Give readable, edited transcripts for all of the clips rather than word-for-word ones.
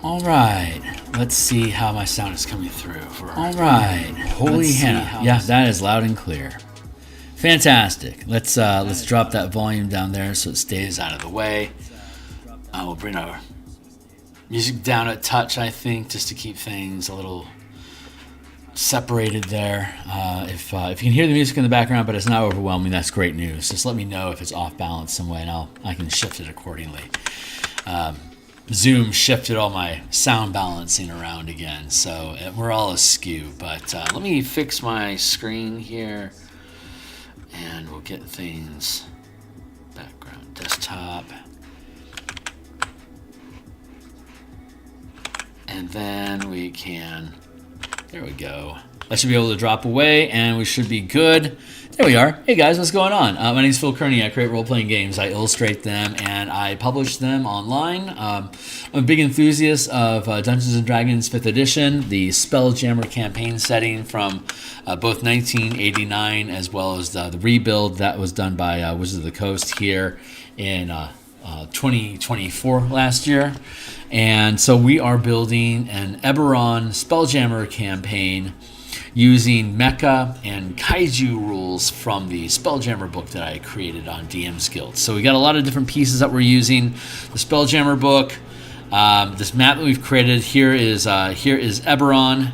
All right, let's see how my sound is coming through. All right, holy Hannah, yeah, that is loud and clear. Fantastic. Let's drop that volume down there so it stays out of the way. We'll bring our music down a touch, I think, just to keep things a little separated there. If you can hear the music in the background, but it's not overwhelming, that's great news. Just let me know if it's off balance some way, and I can shift it accordingly. Zoom shifted all my sound balancing around again, so we're all askew. But let me fix my screen here, and we'll get things background desktop. And then we can, there we go. I should be able to drop away, and we should be good. There we are. Hey guys, what's going on? My name is Phil Kearney. I create role-playing games. I illustrate them, and I publish them online. I'm a big enthusiast of Dungeons & Dragons 5th edition, the Spelljammer Campaign setting from both 1989 as well as the rebuild that was done by Wizards of the Coast here in 2024 last year. And so we are building an Eberron Spelljammer campaign using Mecha and Kaiju rules from the Spelljammer book that I created on DMsGuild. So we got a lot of different pieces that we're using. The Spelljammer book, this map that we've created here is Eberron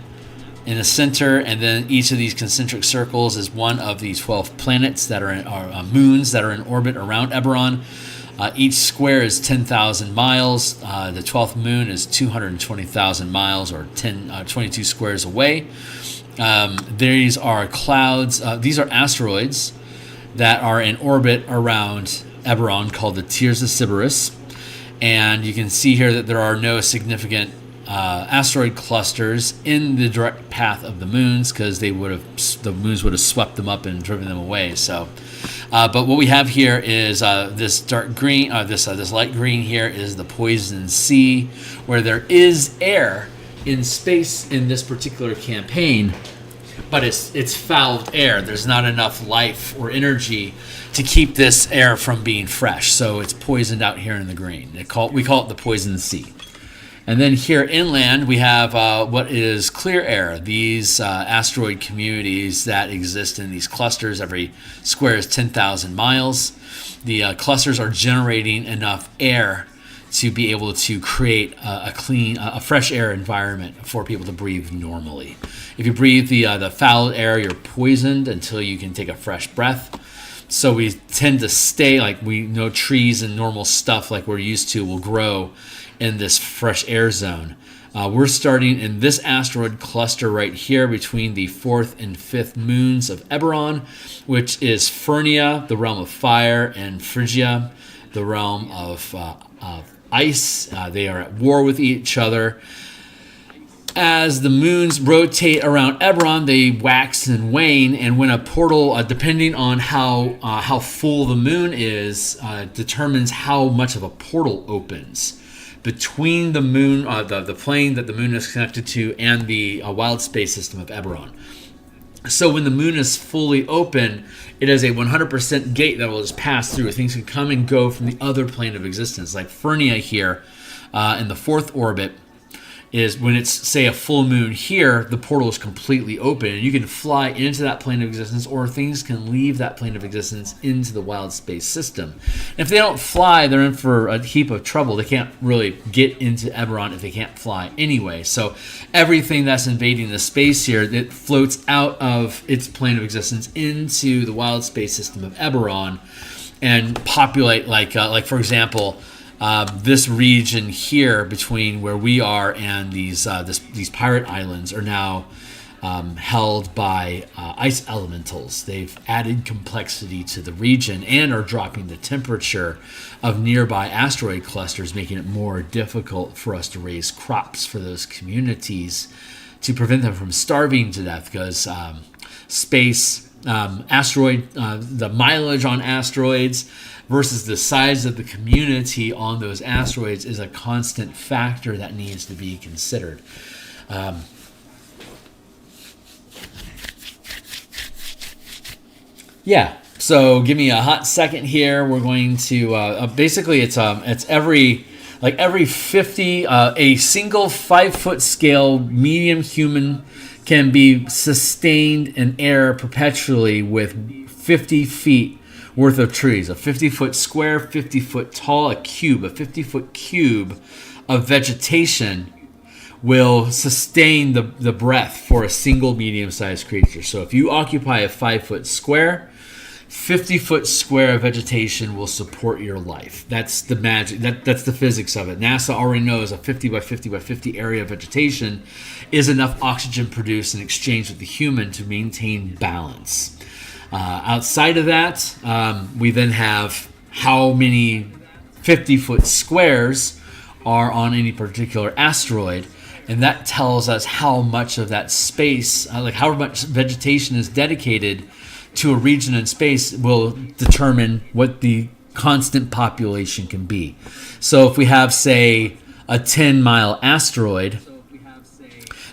in the center, and then each of these concentric circles is one of these 12 planets that are moons that are in orbit around Eberron. Each square is 10,000 miles. The 12th moon is 220,000 miles, or 22 squares away. These are clouds. These are asteroids that are in orbit around Eberron called the Tears of Sybaris. And you can see here that there are no significant asteroid clusters in the direct path of the moons, because the moons would have swept them up and driven them away. So, but what we have here is this dark green, this light green here is the Poison Sea, where there is air in space in this particular campaign, but it's fouled air. There's not enough life or energy to keep this air from being fresh, so it's poisoned out here in the green. We call it the Poison Sea. And then here inland, we have what is clear air. These asteroid communities that exist in these clusters. Every square is 10,000 miles. The clusters are generating enough air to be able to create a clean, fresh air environment for people to breathe normally. If you breathe the foul air, you're poisoned until you can take a fresh breath. So we tend to stay, like we know trees and normal stuff like we're used to will grow in this fresh air zone. We're starting in this asteroid cluster right here between the 4th and 5th moons of Eberron, which is Fernia, the realm of fire, and Phrygia, the realm of ice. They are at war with each other. As the moons rotate around Eberron, they wax and wane, and when a portal, depending on how full the moon is, determines how much of a portal opens between the moon, the plane that the moon is connected to, and the wild space system of Eberron. So when the moon is fully open, it is a 100% gate that will just pass through. Things can come and go from the other plane of existence. Like Fernia here in the 4th orbit is when it's, say, a full moon here, the portal is completely open, and you can fly into that plane of existence, or things can leave that plane of existence into the wild space system. And if they don't fly, they're in for a heap of trouble. They can't really get into Eberron if they can't fly anyway. So everything that's invading the space here, it floats out of its plane of existence into the wild space system of Eberron and populate, like for example, this region here between where we are and these pirate islands are now held by ice elementals. They've added complexity to the region and are dropping the temperature of nearby asteroid clusters, making it more difficult for us to raise crops for those communities to prevent them from starving to death, because space, asteroid, the mileage on asteroids versus the size of the community on those asteroids is a constant factor that needs to be considered. Yeah, so give me a hot second here. We're going to basically it's every like every 50, a single 5-foot scale medium human can be sustained in air perpetually with 50 feet worth of trees. A 50-foot square, 50-foot tall, a 50-foot cube of vegetation will sustain the breath for a single medium-sized creature. So if you occupy a 5-foot square, 50-foot square of vegetation will support your life. That's the magic. That's the physics of it. NASA already knows a 50 by 50 by 50 area of vegetation is enough oxygen produced in exchange with the human to maintain balance. Outside of that, we then have how many 50-foot squares are on any particular asteroid, and that tells us how much of that space, like how much vegetation is dedicated to a region in space will determine what the constant population can be. So if we have, say, a 10-mile asteroid,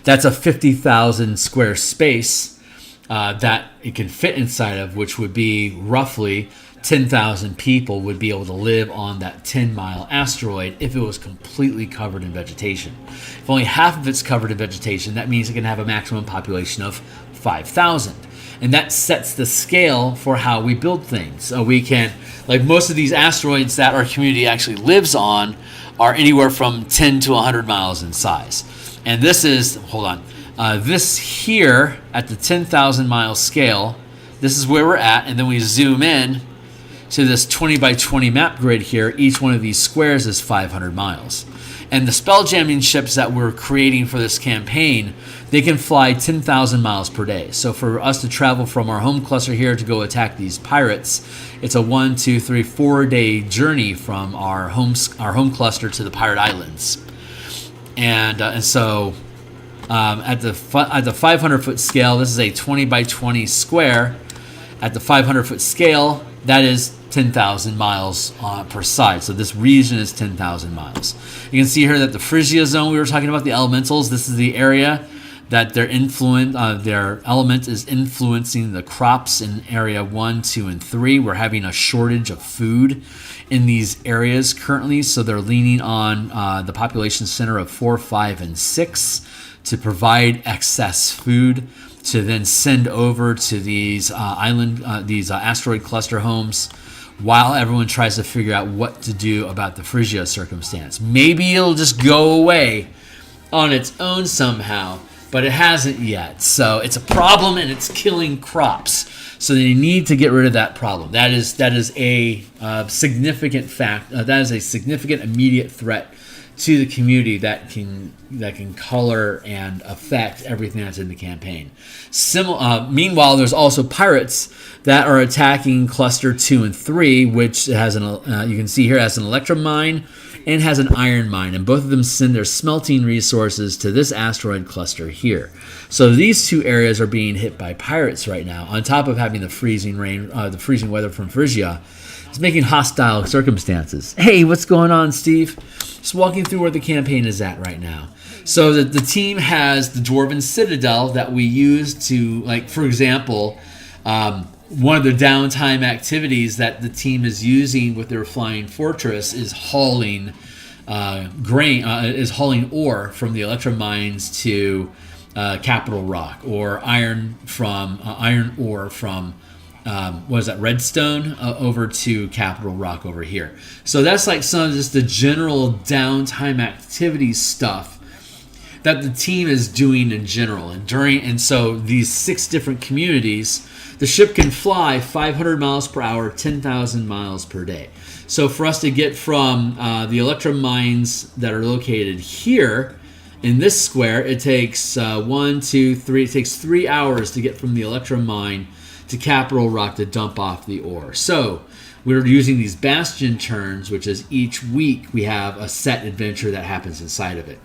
that's a 50,000 square space that it can fit inside of, which would be roughly 10,000 people would be able to live on that 10-mile asteroid if it was completely covered in vegetation. If only half of it's covered in vegetation, that means it can have a maximum population of 5,000. And that sets the scale for how we build things. So we can, like most of these asteroids that our community actually lives on are anywhere from 10 to 100 miles in size. And this is, this here at the 10,000 mile scale, this is where we're at. And then we zoom in to this 20 by 20 map grid here. Each one of these squares is 500 miles. And the spelljamming ships that we're creating for this campaign, they can fly 10,000 miles per day. So for us to travel from our home cluster here to go attack these pirates, it's a 1, 2, 3, 4-day journey from our home cluster to the pirate islands. And so at the 500-foot scale, this is a 20 by 20 square. At the 500-foot scale, that is 10,000 miles per side. So this region is 10,000 miles. You can see here that the Phrygia zone, we were talking about the elementals. This is the area that their element is influencing the crops in area 1, 2, and 3. We're having a shortage of food in these areas currently, so they're leaning on the population center of 4, 5, and 6 to provide excess food to then send over to these asteroid cluster homes, while everyone tries to figure out what to do about the Phrygia circumstance. Maybe it'll just go away on its own somehow, but it hasn't yet. So it's a problem and it's killing crops. So they need to get rid of that problem. That is a significant fact. That is a significant immediate threat to the community that can color and affect everything that's in the campaign. Meanwhile, there's also pirates that are attacking cluster 2 and 3, which has you can see here has an electrum mine and has an iron mine, and both of them send their smelting resources to this asteroid cluster here. So these two areas are being hit by pirates right now, on top of having the freezing rain, the freezing weather from Phrygia. It's making hostile circumstances. Hey, what's going on, Steve? Just walking through where the campaign is at right now. So the team has the Dwarven Citadel that we use to, like, for example, one of the downtime activities that the team is using with their flying fortress is hauling hauling ore from the electrum mines to Capital Rock, or iron ore from Redstone over to Capital Rock over here. So that's like some of just the general downtime activity stuff that the team is doing in general. And so these 6 different communities, the ship can fly 500 miles per hour, 10,000 miles per day. So for us to get from the electrum mines that are located here in this square, it takes 1, 2, 3. It takes 3 hours to get from the electrum mine to Capital Rock to dump off the ore. So we're using these Bastion turns, which is each week we have a set adventure that happens inside of it.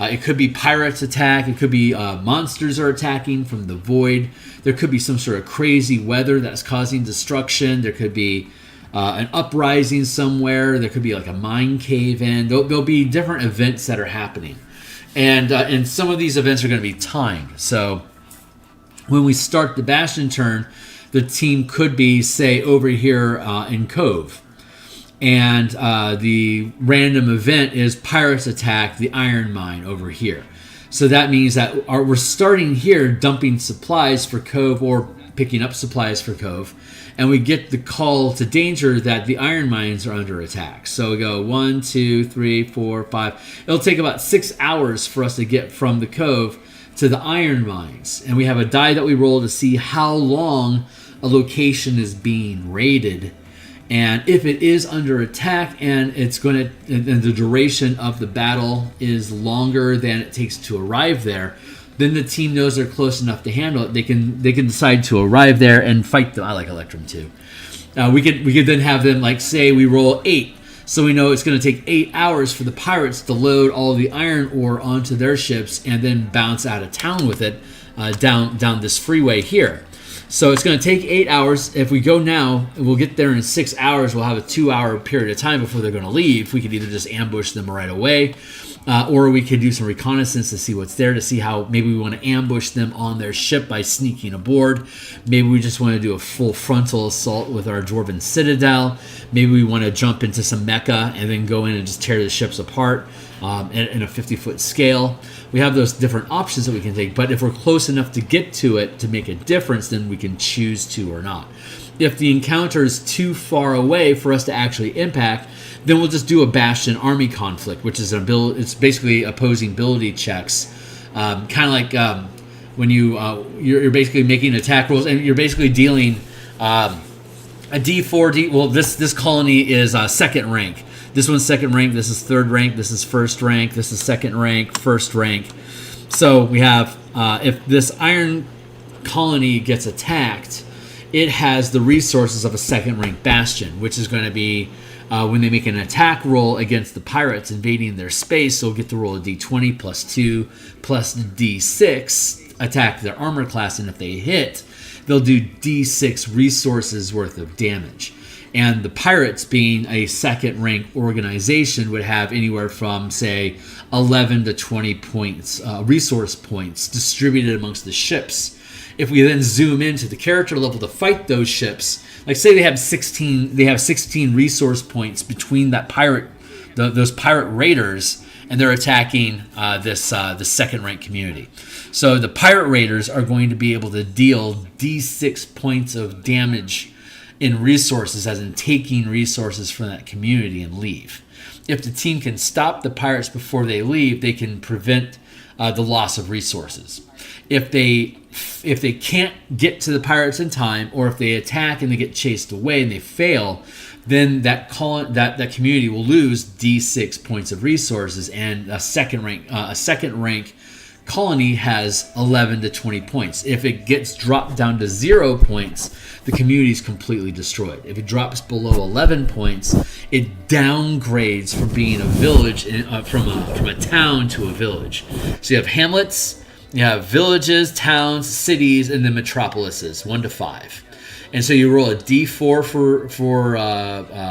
It could be pirates attack. It could be monsters are attacking from the void. There could be some sort of crazy weather that's causing destruction. There could be an uprising somewhere. There could be like a mine cave in. There'll be different events that are happening. And some of these events are going to be timed. So when we start the Bastion turn, the team could be, say, over here in Cove. And the random event is pirates attack the iron mine over here. So that means that we're starting here dumping supplies for Cove or picking up supplies for Cove, and we get the call to danger that the iron mines are under attack. So we go 1, 2, 3, 4, 5. It'll take about 6 hours for us to get from the Cove to the iron mines. And we have a die that we roll to see how long a location is being raided. And if it is under attack and and the duration of the battle is longer than it takes to arrive there, then the team knows they're close enough to handle it. They can decide to arrive there and fight them. I like Electrum too. We could then have them, like, say we roll 8, so we know it's going to take 8 hours for the pirates to load all the iron ore onto their ships and then bounce out of town with it down this freeway here. So it's going to take 8 hours. If we go now, we'll get there in 6 hours. We'll have a 2-hour period of time before they're going to leave. We could either just ambush them right away, or we could do some reconnaissance to see what's there, to see how maybe we want to ambush them on their ship by sneaking aboard. Maybe we just want to do a full frontal assault with our Dwarven Citadel. Maybe we want to jump into some Mecha and then go in and just tear the ships apart in a 50-foot scale. We have those different options that we can take, but if we're close enough to get to it to make a difference, then we can choose to or not. If the encounter is too far away for us to actually impact, then we'll just do a Bastion army conflict, which is it's basically opposing ability checks, kind of like when you're basically making attack rolls, and you're basically dealing a D4. Well, this colony is second rank. This one's second rank, this is third rank, this is first rank, this is second rank, first rank. So we have, if this iron colony gets attacked, it has the resources of a second rank Bastion, which is going to be, when they make an attack roll against the pirates invading their space, they'll get to roll a d20 plus 2 plus d6, attack their armor class, and if they hit, they'll do d6 resources worth of damage. And the pirates, being a second rank organization, would have anywhere from, say, 11 to 20 points, resource points distributed amongst the ships. If we then zoom into the character level to fight those ships, like say they have 16 resource points between that those pirate raiders, and they're attacking this second rank community. So the pirate raiders are going to be able to deal d6 points of damage in resources, as in taking resources from that community and leave. If the team can stop the pirates before they leave, they can prevent the loss of resources. If they can't get to the pirates in time, or if they attack and they get chased away and they fail, then that community will lose d6 points of resources, and a second rank colony has 11 to 20 points. If it gets dropped down to 0 points, the community is completely destroyed. If it drops below 11 points, it downgrades from being a village, from a town to a village. So you have hamlets, you have villages, towns, cities, and then metropolises, 1 to 5. And so you roll a d4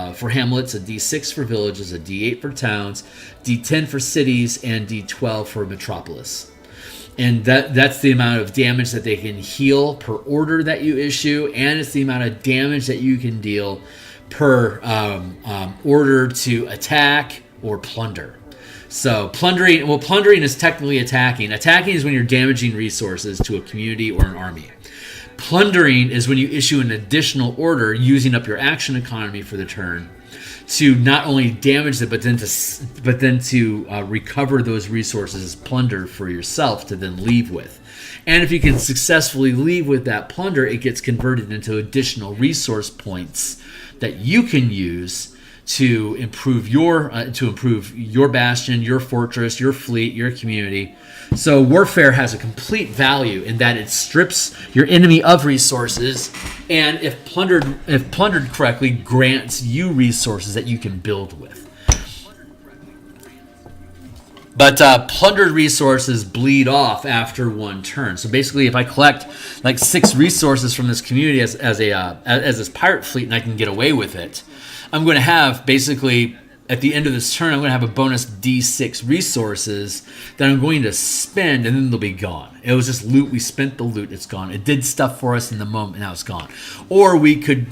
for hamlets, a d6 for villages, a d8 for towns, d10 for cities, and d12 for metropolis. And that's the amount of damage that they can heal per order that you issue, and it's the amount of damage that you can deal per order to attack or plunder. So plundering is technically attacking. Attacking is when you're damaging resources to a community or an army. Plundering is when you issue an additional order using up your action economy for the turn to not only damage it, but then to recover those resources as plunder for yourself to then leave with. And if you can successfully leave with that plunder, it gets converted into additional resource points that you can use to improve your bastion, your fortress, your fleet, your community. So warfare has a complete value in that it strips your enemy of resources, and if plundered correctly, grants you resources that you can build with. But plundered resources bleed off after one turn. So basically, if I collect like 6 resources from this community as this pirate fleet, and I can get away with it, I'm going to have basically at the end of this turn, I'm going to have a bonus D6 resources that I'm going to spend, and then they'll be gone. It was just loot. We spent the loot. It's gone. It did stuff for us in the moment, and now it's gone. Or we could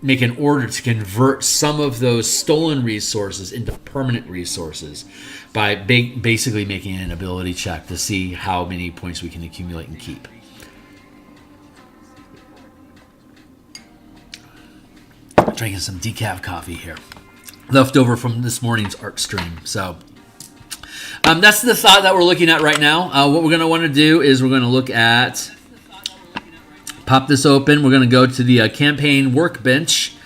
make an order to convert some of those stolen resources into permanent resources by basically making an ability check to see how many points we can accumulate and keep. Drinking some decaf coffee here, left over from this morning's art stream. So that's the thought that we're looking at right now. What we're going to want to do is we're going to look at, pop this open. We're going to go to the campaign workbench.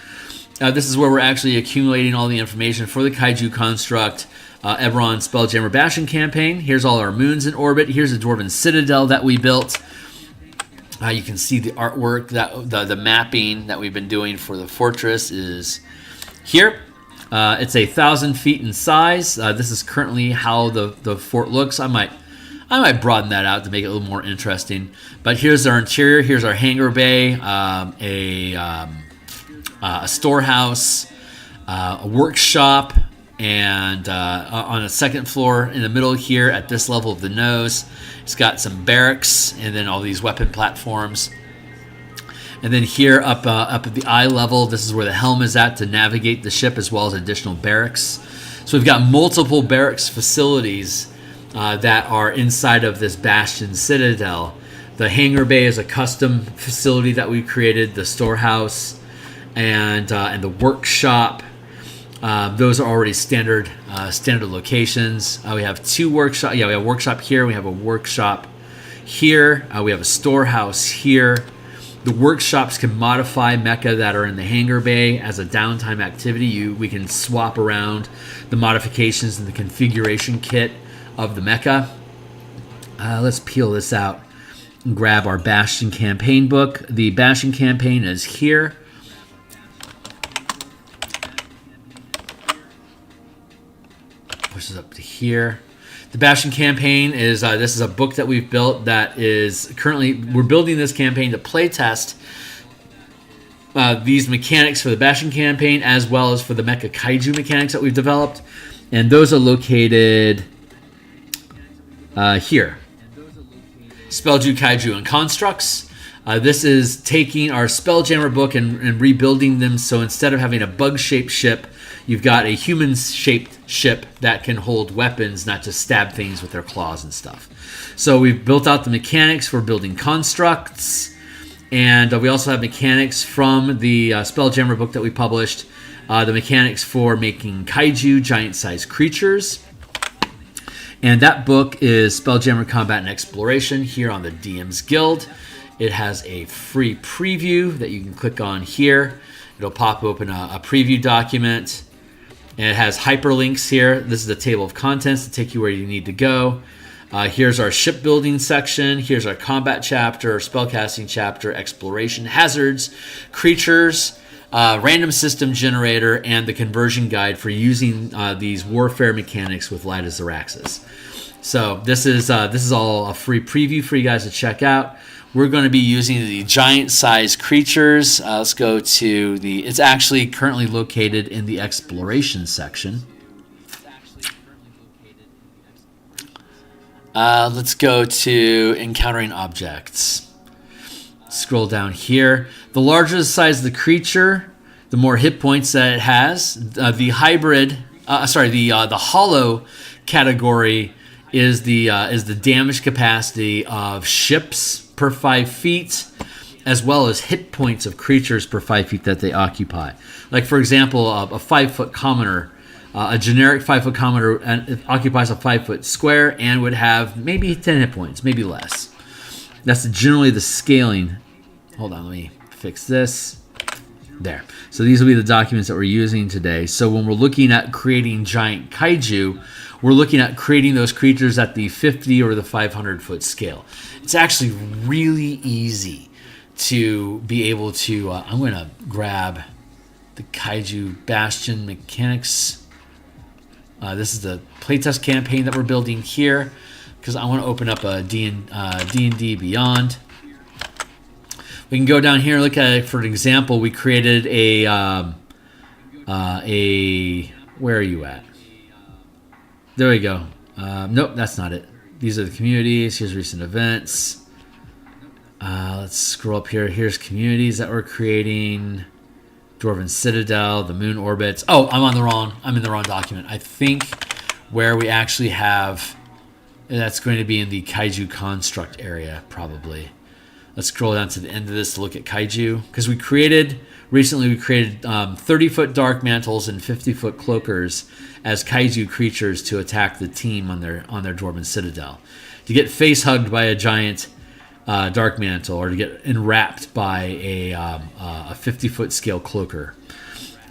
This is where we're actually accumulating all the information for the Kaiju construct, Eberron, Spelljammer, Bastion campaign. Here's all our moons in orbit. Here's the Dwarven Citadel that we built. You can see the artwork, that the mapping that we've been doing for the fortress is here. It's 1,000 feet in size. This is currently how the fort looks. I might broaden that out to make it a little more interesting. But here's our interior. Here's our hangar bay, a storehouse, a workshop, and on the second floor in the middle here at this level of the nose, it's got some barracks and then all these weapon platforms. And then here up at the eye level, this is where the helm is at to navigate the ship, as well as additional barracks. So we've got multiple barracks facilities that are inside of this Bastion Citadel. The hangar bay is a custom facility that we created, the storehouse and the workshop. Those are already standard locations. We have two workshops. Yeah, we have a workshop here. We have a workshop here. We have a storehouse here. The workshops can modify mecha that are in the hangar bay as a downtime activity. We can swap around the modifications in the configuration kit of the mecha. Let's peel this out and grab our Bastion Campaign book. The Bastion Campaign is here. Pushes up to here. The Bastion Campaign is this is a book that we've built that is currently, we're building this campaign to play test these mechanics for the Bastion Campaign, as well as for the Mecha Kaiju mechanics that we've developed, and those are located here. Spelljammer, Kaiju, and Constructs. This is taking our Spelljammer book and rebuilding them, so instead of having a bug-shaped ship, you've got a human-shaped ship that can hold weapons, not just stab things with their claws and stuff. So we've built out the mechanics for building constructs, and we also have mechanics from the Spelljammer book that we published, the mechanics for making kaiju, giant-sized creatures. And that book is Spelljammer Combat and Exploration here on the DMsGuild. It has a free preview that you can click on here. It'll pop open a preview document. And it has hyperlinks here. This is the table of contents to take you where you need to go. Here's our shipbuilding section. Here's our combat chapter, spellcasting chapter, exploration, hazards, creatures, random system generator, and the conversion guide for using these warfare mechanics with Light as Zaraxis. So this is all a free preview for you guys to check out. We're going to be using the giant-sized creatures. Let's go to the... It's actually currently located in the exploration section. Let's go to encountering objects. Scroll down here. The larger the size of the creature, the more hit points that it has. The hollow category is the damage capacity of ships per 5 feet, as well as hit points of creatures per 5 feet that they occupy. Like, for example, a 5-foot commoner, a generic 5-foot commoner occupies a 5-foot square and would have maybe 10 hit points, maybe less. That's generally the scaling. Hold on, let me fix this. There. So these will be the documents that we're using today. So when we're looking at creating giant kaiju, we're looking at creating those creatures at the 50 or the 500-foot scale. It's actually really easy to be able to... I'm going to grab the Kaiju Bastion mechanics. This is the playtest campaign that we're building here, because I want to open up a D&D Beyond. We can go down here and look at it. For an example, we created a Where are you at? There we go. Nope, that's not it. These are the communities. Here's recent events. Let's scroll up here. Here's communities that we're creating. Dwarven Citadel, the moon orbits. Oh, I'm in the wrong document. I think where we actually have, that's going to be in the Kaiju construct area, probably. Let's scroll down to the end of this to look at Kaiju. Because recently we created 30-foot dark mantles and 50-foot cloakers as Kaiju creatures to attack the team on their Dwarven Citadel. To get face hugged by a giant dark mantle, or to get enwrapped by a 50-foot scale cloaker.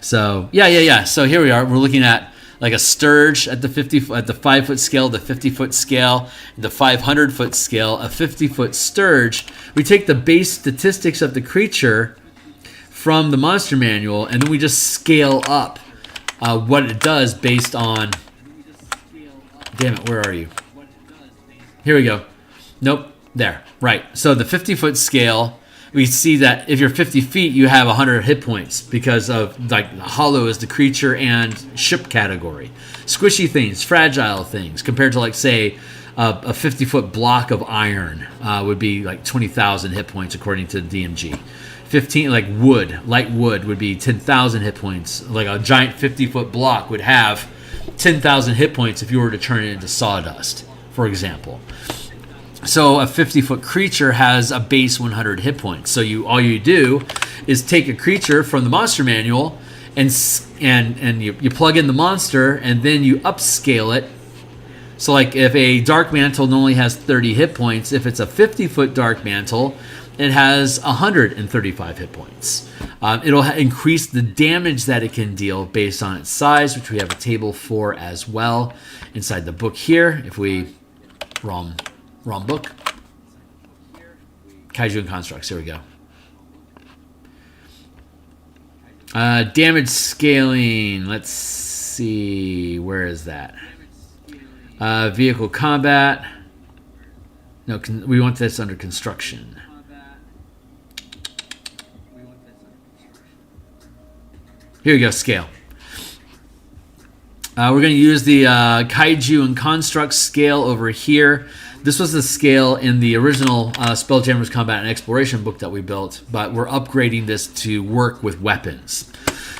So yeah. So here we are. We're looking at like a sturge at the 5-foot scale, the 50-foot scale, the 500-foot scale, a 50-foot sturge. We take the base statistics of the creature from the monster manual, and then we just scale up what it does based on. Damn it, where are you? Here we go. Nope, there. Right. So the 50-foot scale, we see that if you're 50 feet, you have 100 hit points because of like hollow is the creature and ship category. Squishy things, fragile things, compared to like say a 50-foot block of iron would be like 20,000 hit points according to the DMG. 15 like light wood would be 10,000 hit points. Like a giant 50-foot block would have 10,000 hit points if you were to turn it into sawdust, for example. So a 50-foot creature has a base 100 hit points. So all you do is take a creature from the monster manual and you plug in the monster and then you upscale it. So like if a dark mantle normally has 30 hit points, if it's a 50-foot dark mantle, it has 135 hit points. It'll increase the damage that it can deal based on its size, which we have a table for as well inside the book here. If we wrong book. Kaiju and constructs. Here we go. Damage scaling. Let's see. Where is that? Vehicle combat. No, we want this under construction. Here we go. Scale. We're going to use the Kaiju and construct scale over here. This was the scale in the original Spelljammer's Combat and Exploration book that we built, but we're upgrading this to work with weapons.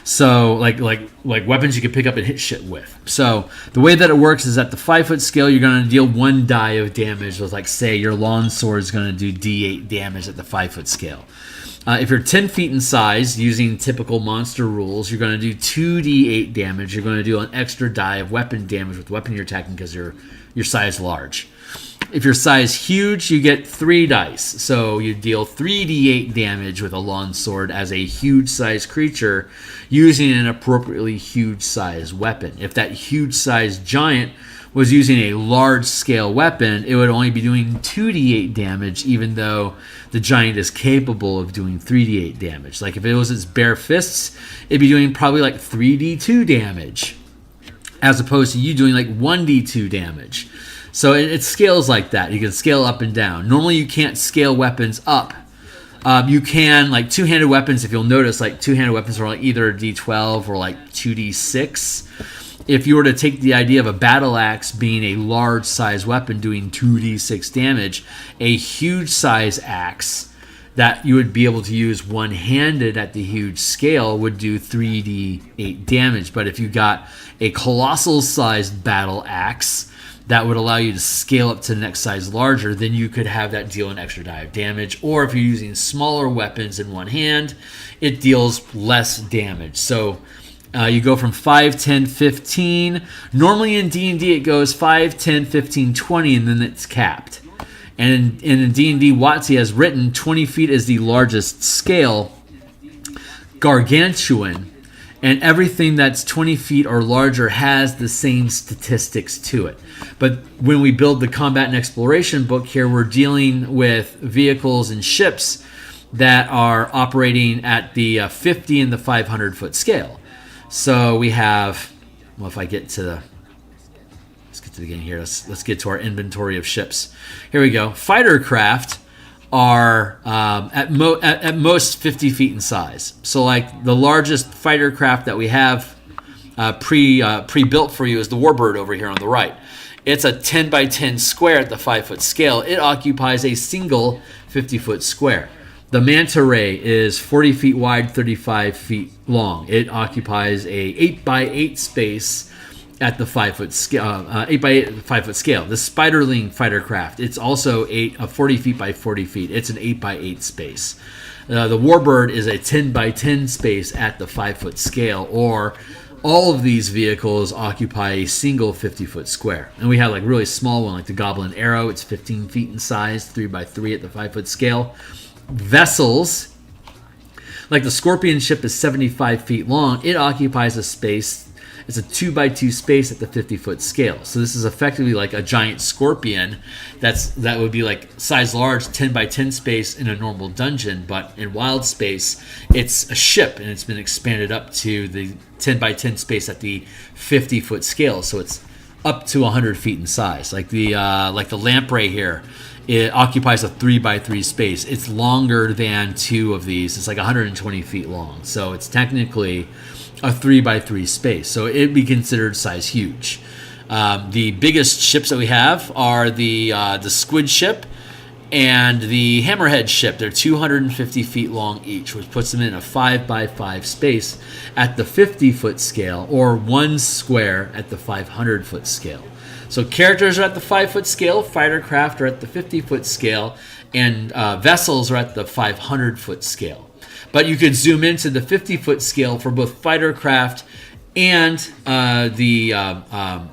So, like weapons you can pick up and hit shit with. So, the way that it works is at the 5-foot scale, you're going to deal 1 die of damage with, like, say, your longsword is going to do D8 damage at the 5-foot scale. If you're 10 feet in size, using typical monster rules, you're going to do 2d8 damage. You're going to do an extra die of weapon damage with the weapon you're attacking because your size large. If your size huge, you get 3 dice. So you deal 3d8 damage with a longsword as a huge size creature using an appropriately huge size weapon. If that huge size giant was using a large scale weapon, it would only be doing 2d8 damage, even though the giant is capable of doing 3d8 damage. Like if it was its bare fists, it'd be doing probably like 3d2 damage, as opposed to you doing like 1d2 damage. So it scales like that. You can scale up and down. Normally you can't scale weapons up. You can, like two-handed weapons, if you'll notice, like two-handed weapons are like either a d12 or like 2d6. If you were to take the idea of a battle axe being a large size weapon doing 2d6 damage, a huge size axe that you would be able to use one-handed at the huge scale would do 3d8 damage. But if you got a colossal sized battle axe that would allow you to scale up to the next size larger, then you could have that deal an extra die of damage. Or if you're using smaller weapons in one hand, it deals less damage. So you go from 5, 10, 15. Normally in D&D it goes 5, 10, 15, 20, and then it's capped. And in D&D, WotC has written 20 feet is the largest scale, gargantuan, and everything that's 20 feet or larger has the same statistics to it. But when we build the combat and exploration book here, we're dealing with vehicles and ships that are operating at the 50 and the 500 foot scale. So we have, well, if I get to the, let's get to the beginning here. Let's get to our inventory of ships. Here we go. Fighter craft are at most 50 feet in size. So like the largest fighter craft that we have pre-built for you is the Warbird over here on the right. It's a 10 by 10 square at the 5-foot scale. It occupies a single 50-foot square. The Manta Ray is 40 feet wide, 35 feet long. It occupies a 8 by 8 space at the 5-foot scale. 8 by 8 at the 5-foot scale. The Spiderling fighter craft, it's also 40 feet by 40 feet. It's an 8 by 8 space. The Warbird is a 10 by 10 space at the 5-foot scale, or all of these vehicles occupy a single 50-foot square. And we have like really small one, like the Goblin Arrow. It's 15 feet in size, 3 by 3 at the 5-foot scale. Vessels, like the Scorpion ship, is 75 feet long. It occupies a space. It's a 2 by 2 space at the 50-foot scale. So this is effectively like a giant Scorpion. That would be like size large, 10 by 10 space in a normal dungeon, but in wild space, it's a ship, and it's been expanded up to the 10 by 10 space at the 50-foot scale. So it's up to 100 feet in size. Like the Lamprey here, it occupies a 3 by 3 space. It's longer than 2 of these. It's like 120 feet long. So it's technically a 3 by 3 space. So it'd be considered size huge. The biggest ships that we have are the Squid ship and the Hammerhead ship. They're 250 feet long each, which puts them in a 5 by 5 space at the 50-foot scale, or 1 square at the 500-foot scale. So characters are at the 5-foot scale, fighter craft are at the 50-foot scale, and vessels are at the 500-foot scale. But you could zoom into the 50-foot scale for both fighter craft and the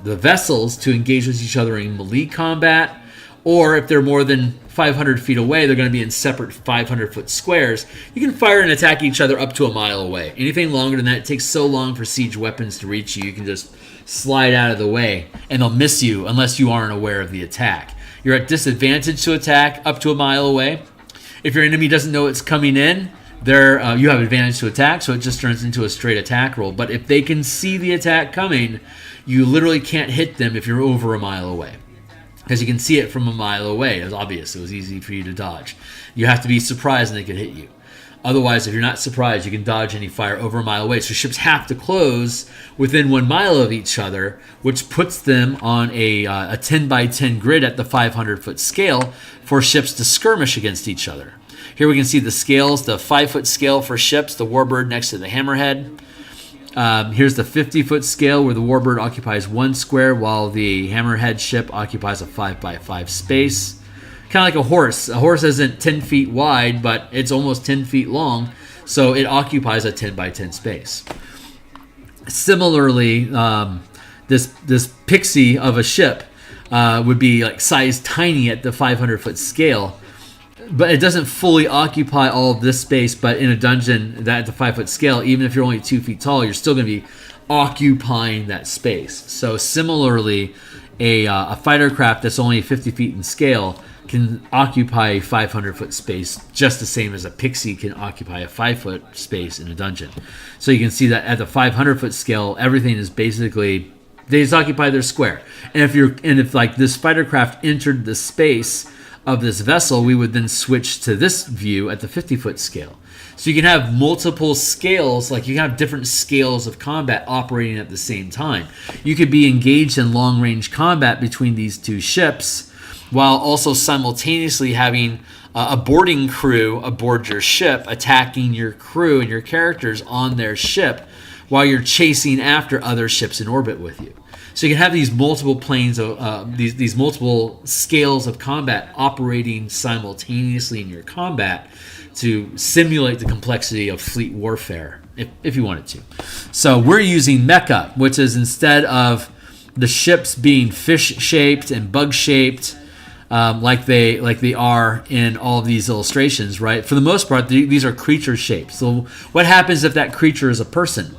vessels to engage with each other in melee combat, or if they're more than 500 feet away, they're going to be in separate 500-foot squares. You can fire and attack each other up to a mile away. Anything longer than that, it takes so long for siege weapons to reach you, you can just slide out of the way, and they'll miss you unless you aren't aware of the attack. You're at disadvantage to attack up to a mile away. If your enemy doesn't know it's coming in, you have advantage to attack, so it just turns into a straight attack roll. But if they can see the attack coming, you literally can't hit them if you're over a mile away, because you can see it from a mile away. It was obvious. It was easy for you to dodge. You have to be surprised and they could hit you. Otherwise, if you're not surprised, you can dodge any fire over a mile away. So ships have to close within 1 mile of each other, which puts them on a 10 by 10 grid at the 500-foot scale for ships to skirmish against each other. Here we can see the scales, the 5-foot scale for ships, the Warbird next to the Hammerhead. Here's the 50-foot scale where the Warbird occupies 1 square while the Hammerhead ship occupies a 5 by 5 space. Kind of like a horse. A horse isn't 10 feet wide, but it's almost 10 feet long, so it occupies a 10 by 10 space. Similarly, this pixie of a ship would be like size tiny at the 500-foot scale, but it doesn't fully occupy all of this space. But in a dungeon that at the 5-foot scale, even if you're only 2 feet tall, you're still going to be occupying that space. So similarly, a fighter craft that's only 50 feet in scale can occupy a 500-foot space just the same as a pixie can occupy a 5-foot space in a dungeon. So you can see that at the 500-foot scale, everything is basically, they just occupy their square. And if like this fighter craft entered the space of this vessel, we would then switch to this view at the 50-foot scale. So you can have multiple scales, like you can have different scales of combat operating at the same time. You could be engaged in long-range combat between these two ships, while also simultaneously having a boarding crew aboard your ship attacking your crew and your characters on their ship while you're chasing after other ships in orbit with you. So you can have these multiple planes of these multiple scales of combat operating simultaneously in your combat to simulate the complexity of fleet warfare, if you wanted to. So we're using Mecha, which is instead of the ships being fish-shaped and bug-shaped, like they are in all of these illustrations, right? For the most part, these are creature shapes. So what happens if that creature is a person?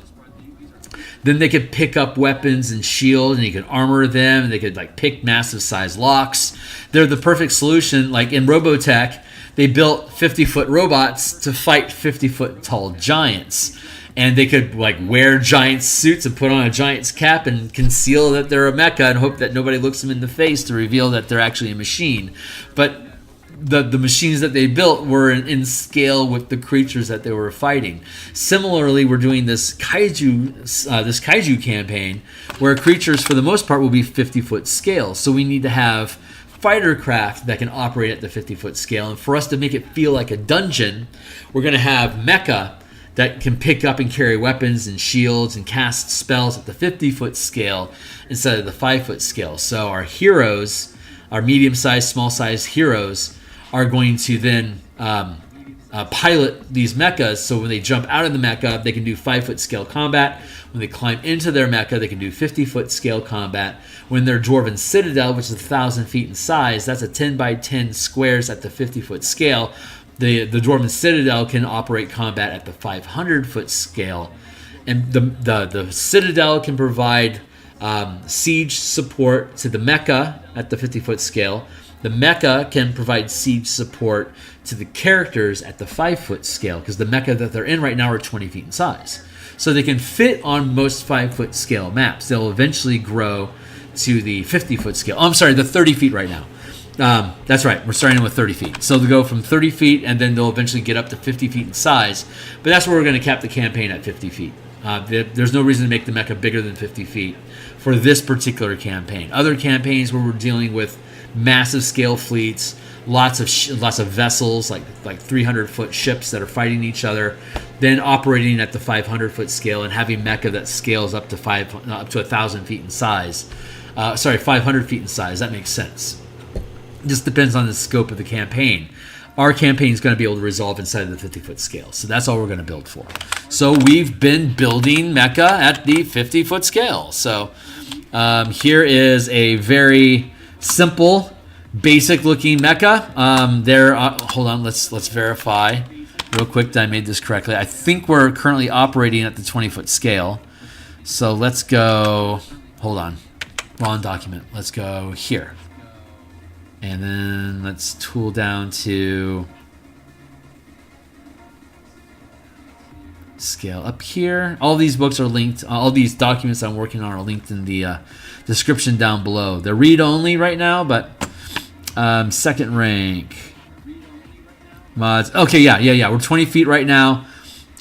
Then they could pick up weapons and shield, and you could armor them, and they could like pick massive size locks. They're the perfect solution. Like in Robotech, they built 50-foot robots to fight 50-foot tall giants. And they could like wear giant suits and put on a giant's cap and conceal that they're a mecha and hope that nobody looks them in the face to reveal that they're actually a machine. But the machines that they built were in scale with the creatures that they were fighting. Similarly, we're doing this Kaiju campaign where creatures, for the most part, will be 50-foot scale. So we need to have fighter craft that can operate at the 50-foot scale. And for us to make it feel like a dungeon, we're going to have Mecha that can pick up and carry weapons and shields and cast spells at the 50-foot scale instead of the 5-foot scale. So our heroes, our medium-sized, small-sized heroes, are going to then pilot these mechas. So when they jump out of the mecha, they can do 5-foot scale combat. When they climb into their mecha, they can do 50-foot scale combat. When they're Dwarven Citadel, which is 1,000 feet in size, that's a 10 by 10 squares at the 50-foot scale. The Dwarven Citadel can operate combat at the 500-foot scale. And the Citadel can provide siege support to the mecha at the 50-foot scale. The mecha can provide siege support to the characters at the 5-foot scale, because the mecha that they're in right now are 20 feet in size. So they can fit on most 5-foot scale maps. They'll eventually grow to the 50-foot scale. Oh, I'm sorry, the 30 feet right now. That's right, we're starting with 30 feet. So they'll go from 30 feet, and then they'll eventually get up to 50 feet in size. But that's where we're going to cap the campaign at 50 feet. There's no reason to make the mecha bigger than 50 feet for this particular campaign. Other campaigns where we're dealing with massive scale fleets, lots of vessels, like 300-foot ships that are fighting each other, then operating at the 500-foot scale and having mecha that scales up to 1,000 feet in size. 500 feet in size. That makes sense. It just depends on the scope of the campaign. Our campaign is going to be able to resolve inside of the 50-foot scale. So that's all we're going to build for. So we've been building mecha at the 50-foot scale. So here is a very simple, basic-looking mecha. Hold on, let's verify real quick that I made this correctly. I think we're currently operating at the 20-foot scale. So let's go. Hold on, wrong document. Let's go here, and then let's tool down to scale up here. All these books are linked. All these documents I'm working on are linked in the description down below. They're read-only right now, but second rank mods. Okay, yeah. We're 20 feet right now.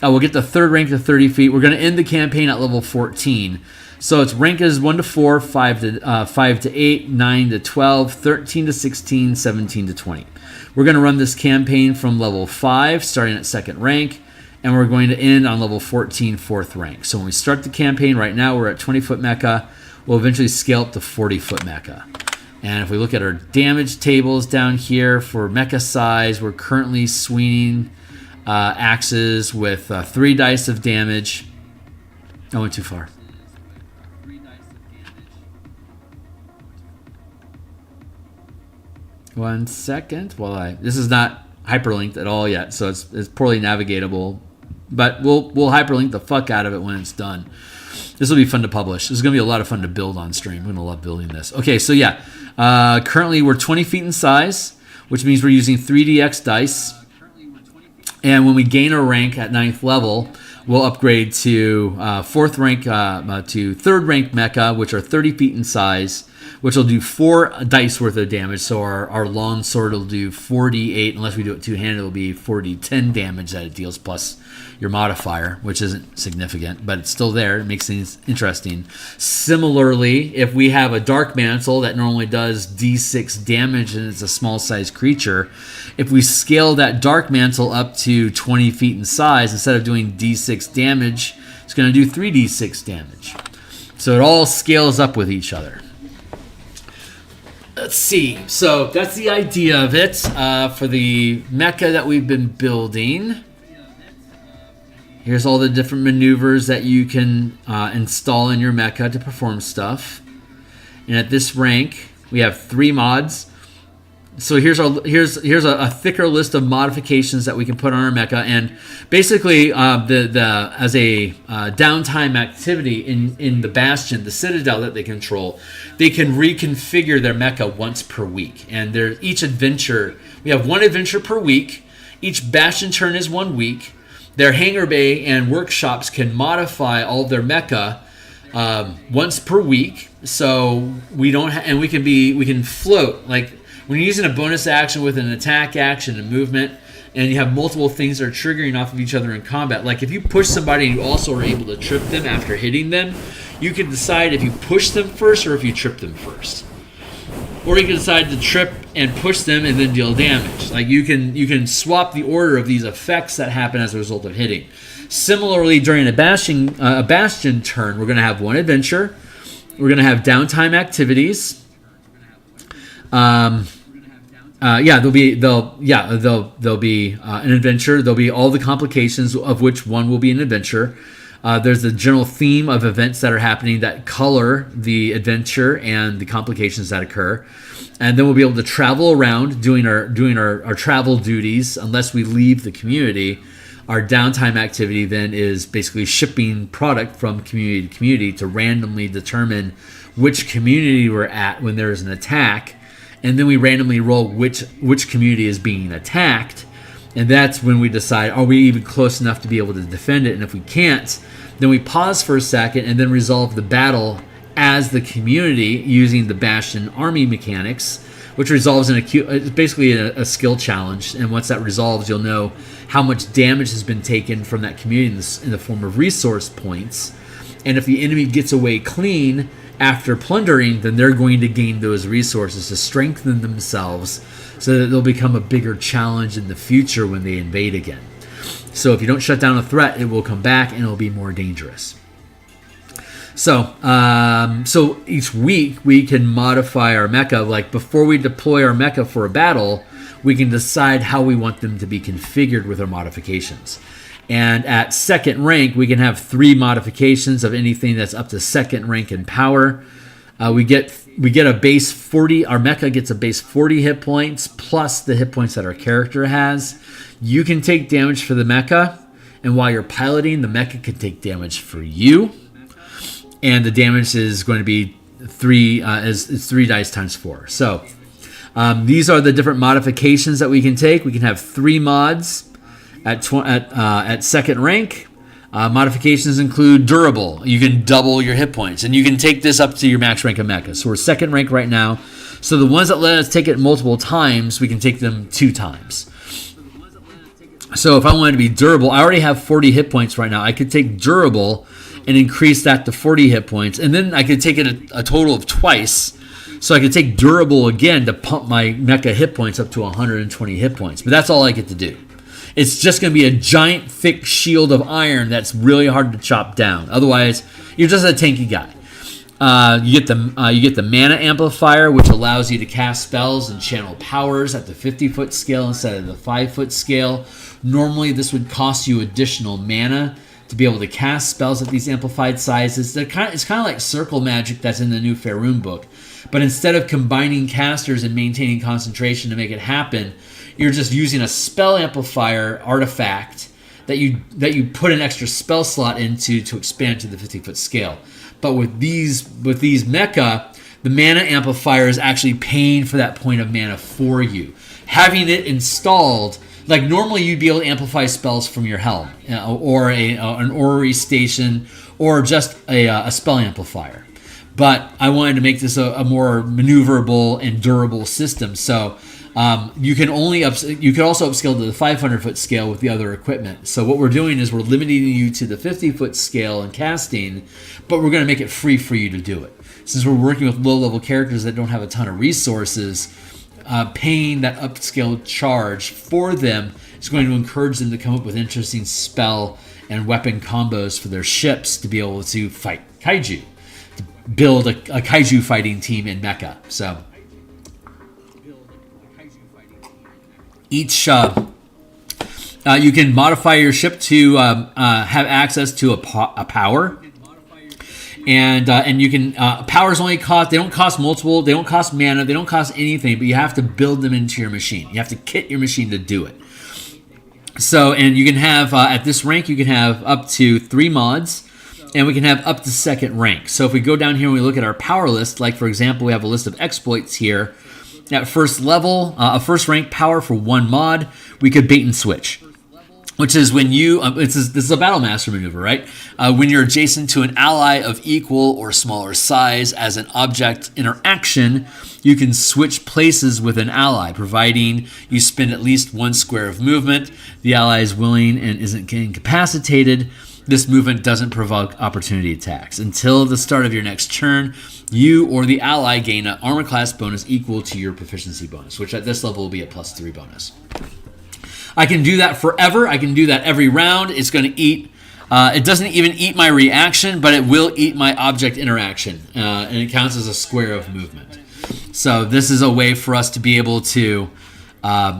We'll get the third rank to 30 feet. We're going to end the campaign at level 14. So its rank is 1 to 4, 5 to 8, 9 to 12, 13 to 16, 17 to 20. We're going to run this campaign from level 5, starting at second rank, and we're going to end on level 14, fourth rank. So when we start the campaign right now, we're at 20-foot mecha. We'll eventually scale up to 40-foot mecha. And if we look at our damage tables down here for mecha size, we're currently swinging axes with 3 dice of damage. I went too far. One second. This is not hyperlinked at all yet, so it's poorly navigatable. But we'll hyperlink the fuck out of it when it's done. This will be fun to publish. This is going to be a lot of fun to build on stream. We're going to love building this. Okay, so yeah. Currently, we're 20 feet in size, which means we're using 3dx dice. And when we gain a rank at 9th level, we'll upgrade to 4th rank to 3rd rank mecha, which are 30 feet in size, which will do 4 dice worth of damage. So our long sword will do 4d8. Unless we do it two-handed, it'll be 4d10 damage that it deals, plus your modifier, which isn't significant, but it's still there. It makes things interesting. Similarly, if we have a Dark Mantle that normally does d6 damage and it's a small-sized creature, if we scale that Dark Mantle up to 20 feet in size, instead of doing d6 damage, it's going to do 3d6 damage. So it all scales up with each other. Let's see. So that's the idea of it for the mecha that we've been building. Here's all the different maneuvers that you can install in your mecha to perform stuff. And at this rank, we have 3 mods. So here's a thicker list of modifications that we can put on our mecha, and basically as a downtime activity in the Bastion, the Citadel that they control, they can reconfigure their mecha once per week. And each adventure, we have 1 adventure per week. Each Bastion turn is 1 week. Their hangar bay and workshops can modify all of their mecha once per week. So we don't, and we can float like. When you're using a bonus action with an attack action and movement, and you have multiple things that are triggering off of each other in combat, like if you push somebody and you also are able to trip them after hitting them, you can decide if you push them first or if you trip them first. Or you can decide to trip and push them and then deal damage. Like you can swap the order of these effects that happen as a result of hitting. Similarly, during a Bastion turn, we're going to have one adventure. We're going to have downtime activities. There'll be an adventure. There'll be all the complications, of which one will be an adventure. There's a general theme of events that are happening that color the adventure and the complications that occur. And then we'll be able to travel around doing our travel duties unless we leave the community. Our downtime activity then is basically shipping product from community to community to randomly determine which community we're at when there is an attack. And then we randomly roll which community is being attacked. And that's when we decide, are we even close enough to be able to defend it? And if we can't, then we pause for a second and then resolve the battle as the community using the Bastion army mechanics, which resolves it's basically a skill challenge. And once that resolves, you'll know how much damage has been taken from that community in the form of resource points. And if the enemy gets away clean after plundering, then they're going to gain those resources to strengthen themselves so that they'll become a bigger challenge in the future when they invade again. So if you don't shut down a threat, it will come back and it'll be more dangerous. So each week we can modify our mecha. Like before we deploy our mecha for a battle, we can decide how we want them to be configured with our modifications. And at second rank, we can have 3 modifications of anything that's up to second rank in power. We get a base 40. Our mecha gets a base 40 hit points plus the hit points that our character has. You can take damage for the mecha, and while you're piloting, the mecha can take damage for you. And the damage is going to be 3 dice times 4. So these are the different modifications that we can take. We can have 3 mods at second rank. Modifications include durable. You can double your hit points, and you can take this up to your max rank of mecha. So we're second rank right now. So the ones that let us take it multiple times, we can take them 2 times. So if I wanted to be durable, I already have 40 hit points right now. I could take durable and increase that to 40 hit points, and then I could take it a total of twice. So I could take durable again to pump my mecha hit points up to 120 hit points. But that's all I get to do. It's just going to be a giant, thick shield of iron that's really hard to chop down. Otherwise, you're just a tanky guy. You get the mana amplifier, which allows you to cast spells and channel powers at the 50-foot scale instead of the 5-foot scale. Normally, this would cost you additional mana to be able to cast spells at these amplified sizes. It's kind of like circle magic that's in the new Faerun book. But instead of combining casters and maintaining concentration to make it happen, you're just using a spell amplifier artifact that you put an extra spell slot into to expand to the 50-foot scale. But with these mecha, the mana amplifier is actually paying for that point of mana for you. Having it installed, like normally you'd be able to amplify spells from your helm, or an orrery station, or just a spell amplifier. But I wanted to make this a more maneuverable and durable system. So you can also upscale to the 500-foot scale with the other equipment. So what we're doing is we're limiting you to the 50-foot scale and casting, but we're going to make it free for you to do it. Since we're working with low-level characters that don't have a ton of resources, paying that upscale charge for them is going to encourage them to come up with interesting spell and weapon combos for their ships to be able to fight Kaiju, to build a Kaiju fighting team in Mecha. So each you can modify your ship to have access to a power, and you can powers only cost, they don't cost multiple, they don't cost mana, they don't cost anything, but you have to build them into your machine. You have to kit your machine to do it. So, and you can have at this rank you can have up to 3 mods, and we can have up to second rank. So if we go down here and we look at our power list, like for example we have a list of exploits here. At first level, a first rank power for 1 mod, we could bait and switch. which is when you, this is a Battle Master maneuver, right? When you're adjacent to an ally of equal or smaller size as an object interaction, you can switch places with an ally, providing you spend at least 1 square of movement. The ally is willing and isn't incapacitated. This movement doesn't provoke opportunity attacks. Until the start of your next turn, you or the ally gain an armor class bonus equal to your proficiency bonus, which at this level will be a +3 bonus. I can do that forever. I can do that every round. It's going to eat. It doesn't even eat my reaction, but it will eat my object interaction, and it counts as a square of movement. So this is a way for us to be able to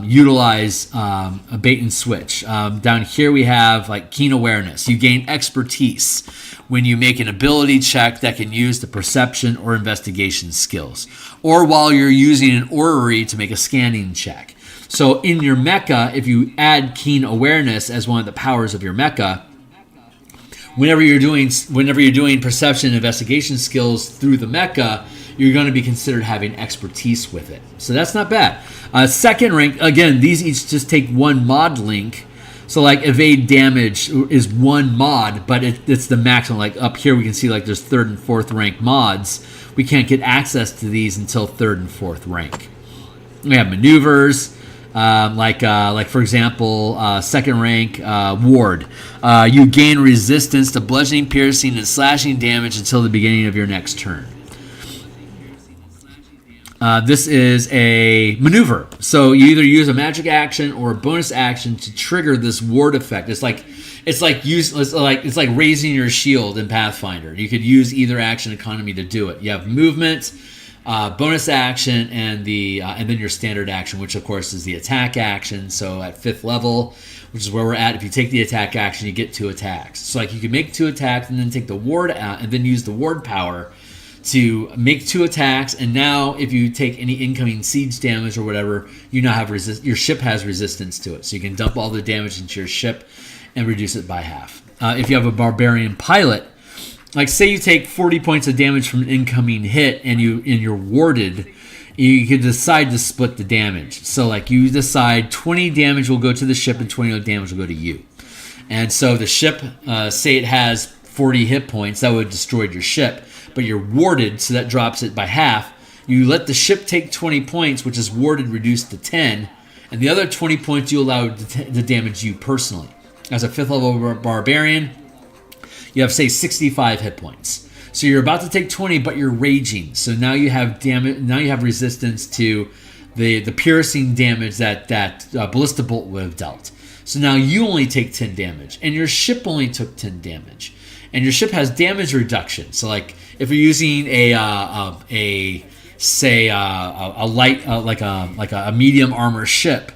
utilize a bait and switch. Down here we have like keen awareness. You gain expertise when you make an ability check that can use the perception or investigation skills, or while you're using an orrery to make a scanning check. So in your mecha, if you add keen awareness as one of the powers of your mecha, whenever you're doing perception and investigation skills through the mecha, you're going to be considered having expertise with it. So that's not bad. Second rank, again, these each just take 1 mod link. So like evade damage is 1 mod, but it's the maximum. Like up here we can see like there's 3rd and 4th rank mods. We can't get access to these until 3rd and 4th rank. We have maneuvers. Like for example, 2nd rank ward. You gain resistance to bludgeoning, piercing, and slashing damage until the beginning of your next turn. This is a maneuver. So you either use a magic action or a bonus action to trigger this ward effect. It's like raising your shield in Pathfinder. You could use either action economy to do it. You have movement, bonus action, and then your standard action, which of course is the attack action. So at 5th level, which is where we're at, if you take the attack action, you get 2 attacks. So like you can make 2 attacks and then take the ward out, and then use the ward power to make 2 attacks. And now if you take any incoming siege damage or whatever, you now have your ship has resistance to it. So you can dump all the damage into your ship and reduce it by half. If you have a barbarian pilot, like say you take 40 points of damage from an incoming hit and you're warded, you could decide to split the damage. So like you decide 20 damage will go to the ship and 20 damage will go to you. And so the ship, say it has 40 hit points, that would have destroyed your ship, but you're warded, so that drops it by half. You let the ship take 20 points, which is warded, reduced to 10, and the other 20 points you allow to damage you personally. As a 5th level barbarian, you have, say, 65 hit points. So you're about to take 20, but you're raging. So now you have damage. Now you have resistance to the piercing damage that ballista bolt would have dealt. So now you only take 10 damage, and your ship only took 10 damage, and your ship has damage reduction. So like if you're using a medium armor ship,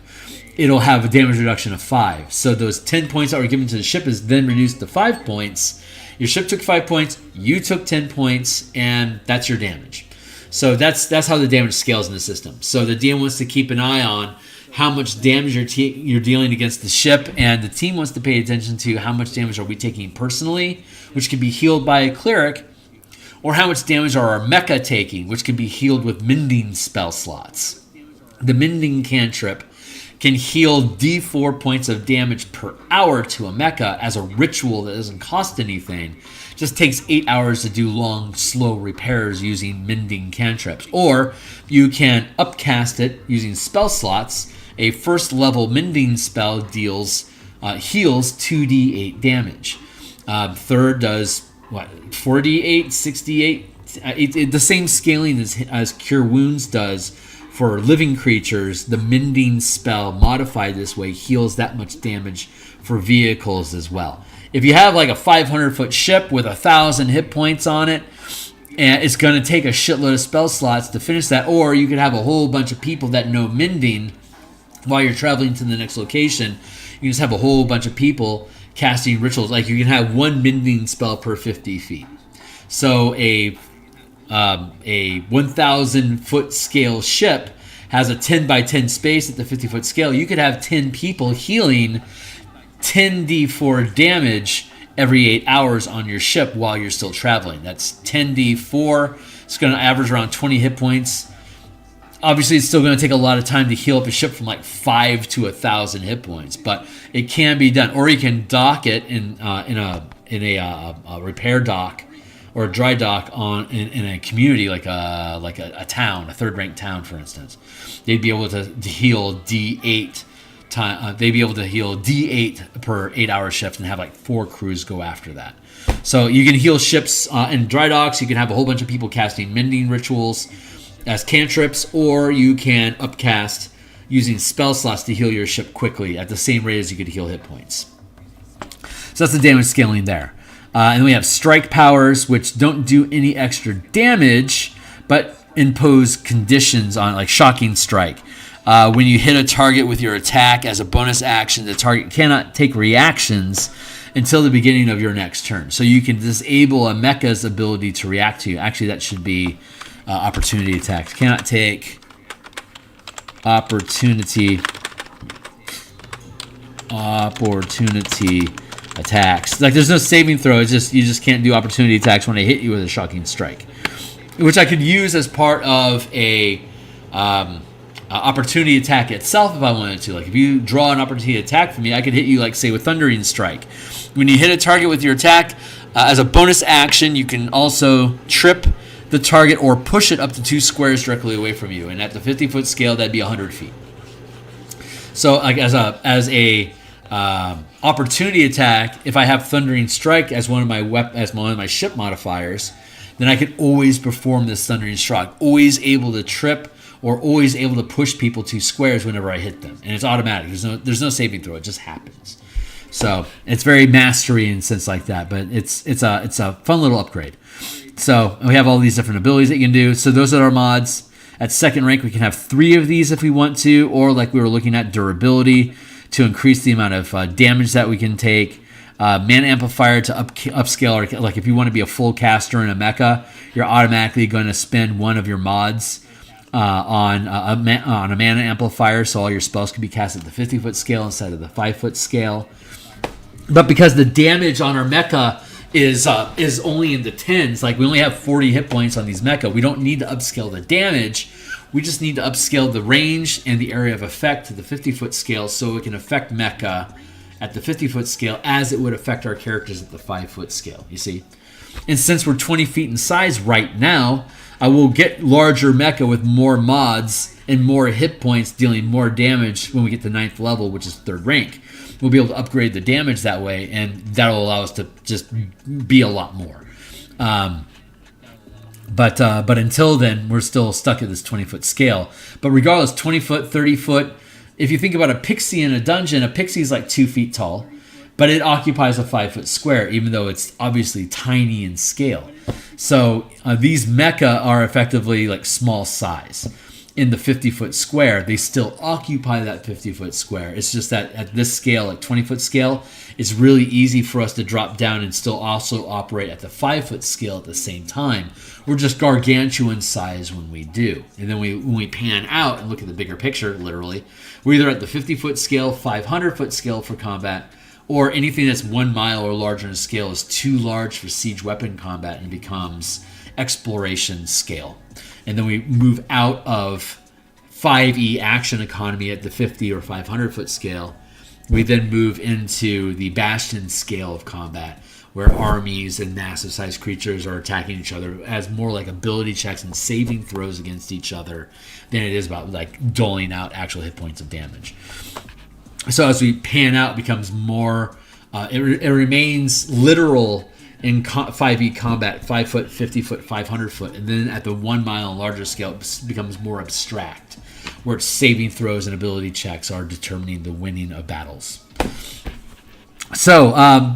it'll have a damage reduction of 5. So those 10 points that were given to the ship is then reduced to 5 points. Your ship took 5 points, you took 10 points, and that's your damage. So that's how the damage scales in the system. So the DM wants to keep an eye on how much damage you're dealing against the ship, and the team wants to pay attention to how much damage are we taking personally, which can be healed by a cleric, or how much damage are our mecha taking, which can be healed with mending spell slots. The mending cantrip can heal D4 points of damage per hour to a mecha as a ritual that doesn't cost anything. Just takes 8 hours to do long, slow repairs using mending cantrips. Or you can upcast it using spell slots. A 1st level mending spell heals 2d8 damage. 3rd does 4d8, 68. The same scaling as Cure Wounds does. For living creatures, the mending spell modified this way heals that much damage for vehicles as well. If you have like a 500-foot ship with 1,000 hit points on it, and it's going to take a shitload of spell slots to finish that, or you could have a whole bunch of people that know mending while you're traveling to the next location. You just have a whole bunch of people casting rituals. Like you can have 1 mending spell per 50 feet. So a 1,000-foot scale ship has a 10 by 10 space at the 50-foot scale. You could have 10 people healing 10d4 damage every 8 hours on your ship while you're still traveling. That's 10d4. It's going to average around 20 hit points Obviously, it's still going to take a lot of time to heal up a ship from like 5 to 1,000 hit points, but it can be done. Or you can dock it in a repair dock or a dry dock in a community like a town, a third-ranked town, for instance. They'd be able to heal D8 time. They'd be able to heal D8 per 8-hour shift and have like 4 crews go after that. So you can heal ships in dry docks. You can have a whole bunch of people casting mending rituals as cantrips, or you can upcast using spell slots to heal your ship quickly at the same rate as you could heal hit points. So that's the damage scaling there. And then we have strike powers, which don't do any extra damage, but impose conditions on, like shocking strike. When you hit a target with your attack as a bonus action, the target cannot take reactions until the beginning of your next turn. So you can disable a mecha's ability to react to you. Actually, that should be opportunity attacks. Cannot take opportunity attacks. Like there's no saving throw. It's just you just can't do opportunity attacks when they hit you with a shocking strike, which I could use as part of a opportunity attack itself if I wanted to. Like if you draw an opportunity attack from me, I could hit you like say with Thundering Strike. When you hit a target with your attack, as a bonus action, you can also trip the target or push it up to 2 squares directly away from you. And at the 50-foot scale, that'd be 100 feet. So like as a opportunity attack, if I have Thundering Strike as one of my ship modifiers, then I can always perform this Thundering Strike, always able to trip or always able to push people 2 squares whenever I hit them, and it's automatic. There's no saving throw; it just happens. So it's very mastery in a sense like that, but it's a fun little upgrade. So we have all these different abilities that you can do. So those are our mods. At second rank, we can have 3 of these if we want to, or like we were looking at, durability to increase the amount of damage that we can take. Mana amplifier to upscale, or like if you want to be a full caster in a mecha, you're automatically going to spend one of your mods on a mana amplifier, so all your spells can be cast at the 50-foot scale instead of the 5-foot scale. But because the damage on our mecha is only in the 10s, like we only have 40 hit points on these mecha, we don't need to upscale the damage. We just need to upscale the range and the area of effect to the 50-foot scale so it can affect mecha at the 50-foot scale as it would affect our characters at the 5-foot scale, you see? And since we're 20 feet in size right now, I will get larger mecha with more mods and more hit points dealing more damage when we get to 9th level, which is 3rd rank. We'll be able to upgrade the damage that way, and that'll allow us to just be a lot more. But until then, we're still stuck at this 20-foot scale. But regardless, 20-foot, 30-foot, if you think about a pixie in a dungeon, a pixie is like 2 feet tall, but it occupies a 5-foot square, even though it's obviously tiny in scale. So these mecha are effectively like small size. In the 50-foot square, they still occupy that 50-foot square. It's just that at this scale, like 20-foot scale, it's really easy for us to drop down and still also operate at the 5-foot scale at the same time. We're just gargantuan size when we do. And then when we pan out and look at the bigger picture, literally, we're either at the 50-foot scale, 500-foot scale for combat, or anything that's 1 mile or larger in scale is too large for siege weapon combat and becomes exploration scale. And then we move out of 5e action economy at the 50 or 500-foot scale. We then move into the Bastion scale of combat, where armies and massive-sized creatures are attacking each other as more like ability checks and saving throws against each other than it is about like doling out actual hit points of damage. So as we pan out, it becomes more. It remains literal in 5e combat, 5-foot, 50-foot, 500-foot, and then at the 1 mile and larger scale, it becomes more abstract, where its saving throws and ability checks are determining the winning of battles. So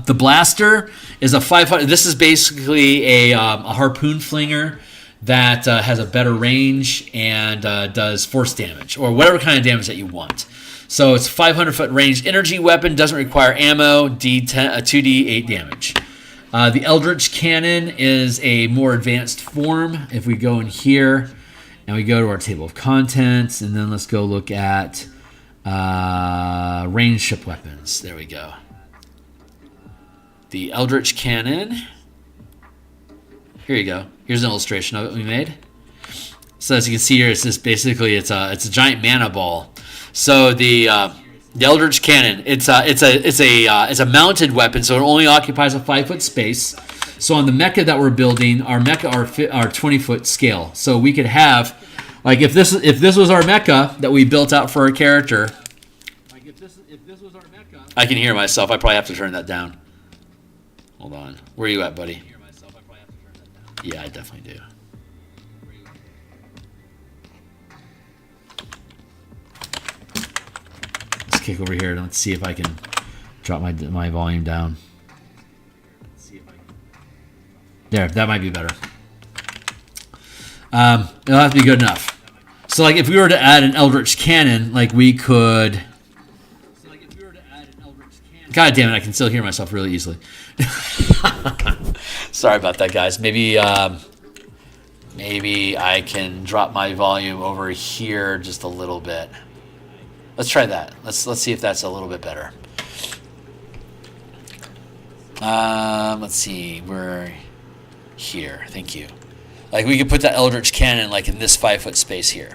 the blaster is a 500. This is basically a harpoon flinger that has a better range and does force damage or whatever kind of damage that you want. So it's 500-foot range energy weapon, doesn't require ammo, 2d8 damage. The Eldritch Cannon is a more advanced form. If we go in here and we go to our table of contents, and then let's go look at ranged ship weapons. There we go. The Eldritch Cannon. Here you go. Here's an illustration of it we made. So as you can see here, it's just basically it's a giant mana ball. So the Eldritch Cannon, it's a mounted weapon, so it only occupies a 5-foot space. So on the mecha that we're building, our mecha are 20-foot scale. So we could have, like, if this was our mecha that we built out for our character. Like if this was our mecha. I can hear myself. I probably have to turn that down. Hold on. Where are you at, buddy? Yeah, I definitely do. Let's kick over here and let's see if I can drop my volume down. There, that might be better. It'll have to be good enough. So, like, if we were to add an Eldritch Cannon, like, we could... God damn it, I can still hear myself really easily. Sorry about that, guys. Maybe I can drop my volume over here just a little bit. Let's try that. Let's see if that's a little bit better. Let's see. We're here. Thank you. Like, we could put that Eldritch Cannon like in this 5-foot space here.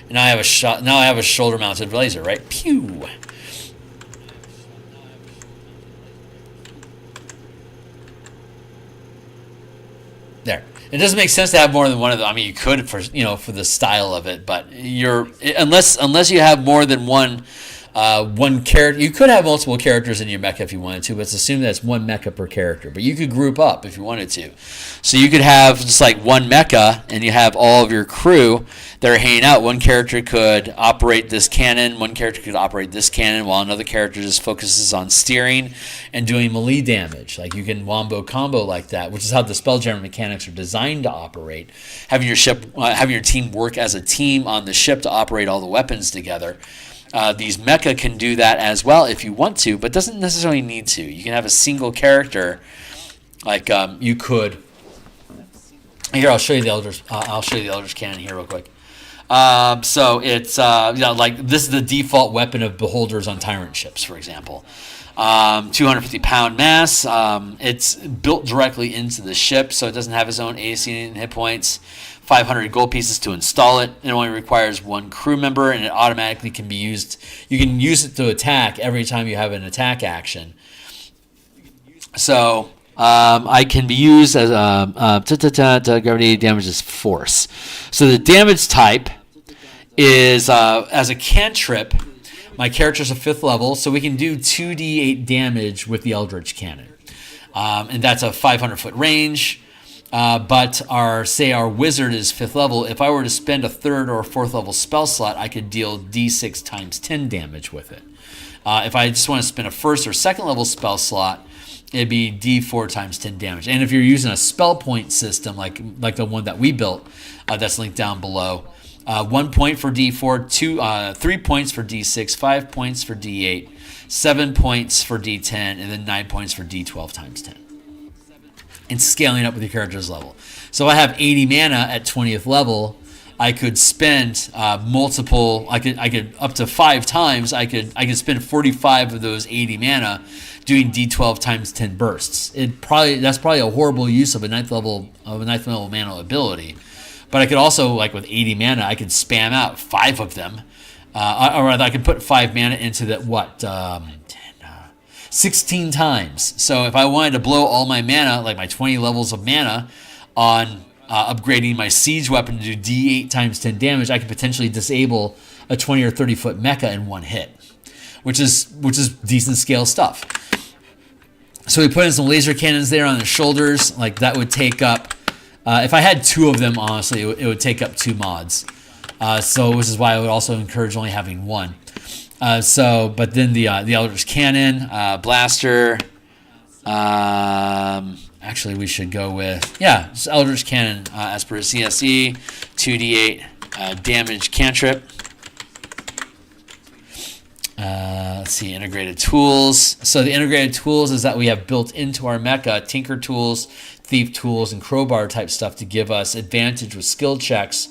And now I have a shot. Now I have a shoulder-mounted laser, right? Pew. There. It doesn't make sense to have more than one of them. I mean, you could for the style of it, but unless you have more than one character. You could have multiple characters in your mecha if you wanted to, but it's assumed that it's one mecha per character. But you could group up if you wanted to. So you could have just like one mecha, and you have all of your crew that are hanging out. One character could operate this cannon, one character could operate this cannon, while another character just focuses on steering and doing melee damage. Like, you can wombo combo like that, which is how the Spelljammer mechanics are designed to operate. Having your team work as a team on the ship to operate all the weapons together. These mecha can do that as well if you want to, but doesn't necessarily need to. You can have a single character, like you could. Here, I'll show you the Eldritch Cannon here real quick. So it's like this is the default weapon of beholders on tyrant ships, for example. 250-pound mass. It's built directly into the ship, so it doesn't have its own AC and hit points. 500 gold pieces to install it. It only requires one crew member, and it automatically can be used. You can use it to attack every time you have an attack action. So I can be used as gravity damages force. So the damage type is as a cantrip. My character's a 5th level, so we can do 2d8 damage with the Eldritch Cannon, and that's a 500-foot range. But our wizard is 5th level. If I were to spend a 3rd or 4th level spell slot, I could deal d6 times 10 damage with it. If I just want to spend a 1st or 2nd level spell slot, it'd be d4 times 10 damage. And if you're using a spell point system like the one that we built, that's linked down below, 1 point for d4, 3 points for d6, 5 points for d8, 7 points for d10, and then 9 points for d12 times 10. And scaling up with your character's level. So if I have 80 mana at 20th level, I could spend multiple. I could up to 5 times. I could spend 45 of those 80 mana doing d12 times 10 bursts. That's probably a horrible use of a 9th level mana ability. But I could also, like with 80 mana, I could spam out 5 of them, or rather, I could put 5 mana into that 16 times. So if I wanted to blow all my mana, like my 20 levels of mana, on upgrading my siege weapon to do d8 times 10 damage, I could potentially disable a 20 or 30 foot mecha in one hit, which is decent scale stuff. So we put in some laser cannons there on the shoulders. Like, that would take up, if I had 2 of them, honestly, it would take up 2 mods. So which is why I would also encourage only having 1. But then the Eldritch Cannon, Blaster. Actually, we should go with Eldritch Cannon as per CSE, 2d8 damage cantrip. Let's see, integrated tools. So the integrated tools is that we have built into our mecha Tinker tools, Thief tools, and Crowbar type stuff to give us advantage with skill checks,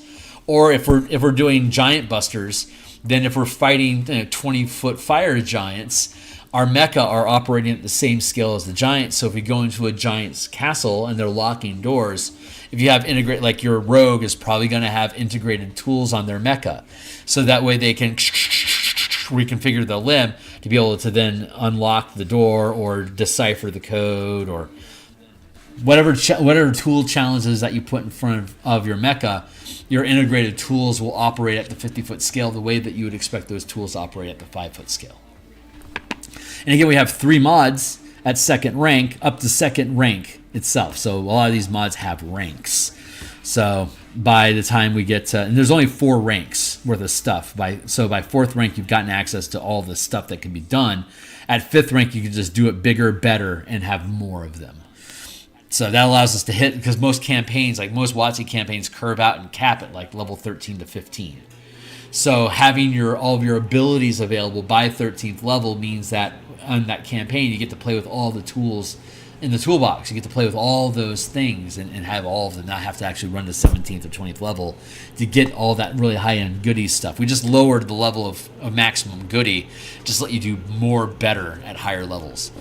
or if we're doing giant busters. Then if we're fighting 20-foot fire giants, our mecha are operating at the same scale as the giants. So if you go into a giant's castle and they're locking doors, if you have integrate, like your rogue is probably going to have integrated tools on their mecha, so that way they can reconfigure the limb to be able to then unlock the door or decipher the code or whatever tool challenges that you put in front of your mecha. Your integrated tools will operate at the 50-foot scale the way that you would expect those tools to operate at the 5-foot scale. And again, we have 3 mods at second rank up to second rank itself. So a lot of these mods have ranks. So by the time we get to, and there's only 4 ranks worth of stuff. So by 4th rank, you've gotten access to all the stuff that can be done. At 5th rank, you can just do it bigger, better, and have more of them. So that allows us to hit, because most campaigns, like most WotC campaigns, curve out and cap at like level 13 to 15. So having all of your abilities available by 13th level means that on that campaign, you get to play with all the tools in the toolbox. You get to play with all those things and have all of them, not have to actually run to 17th or 20th level to get all that really high-end goodie stuff. We just lowered the level of maximum goodie, just let you do more better at higher levels.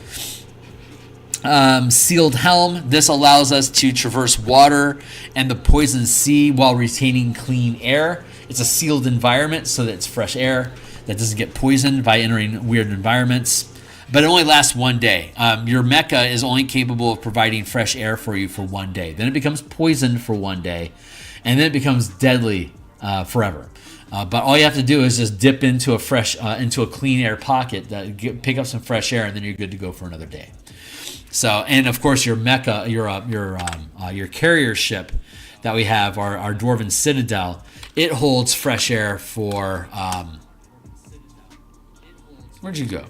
Sealed Helm. This allows us to traverse water and the poison sea while retaining clean air. It's a sealed environment so that it's fresh air that doesn't get poisoned by entering weird environments. But it only lasts 1 day. Your mecha is only capable of providing fresh air for you for 1 day. Then it becomes poisoned for 1 day, and then it becomes deadly forever. But all you have to do is just dip into a clean air pocket, pick up some fresh air, and then you're good to go for another day. So, and of course, your mecha, your carrier ship that we have, our Dwarven Citadel, it holds fresh air for. Where'd you go?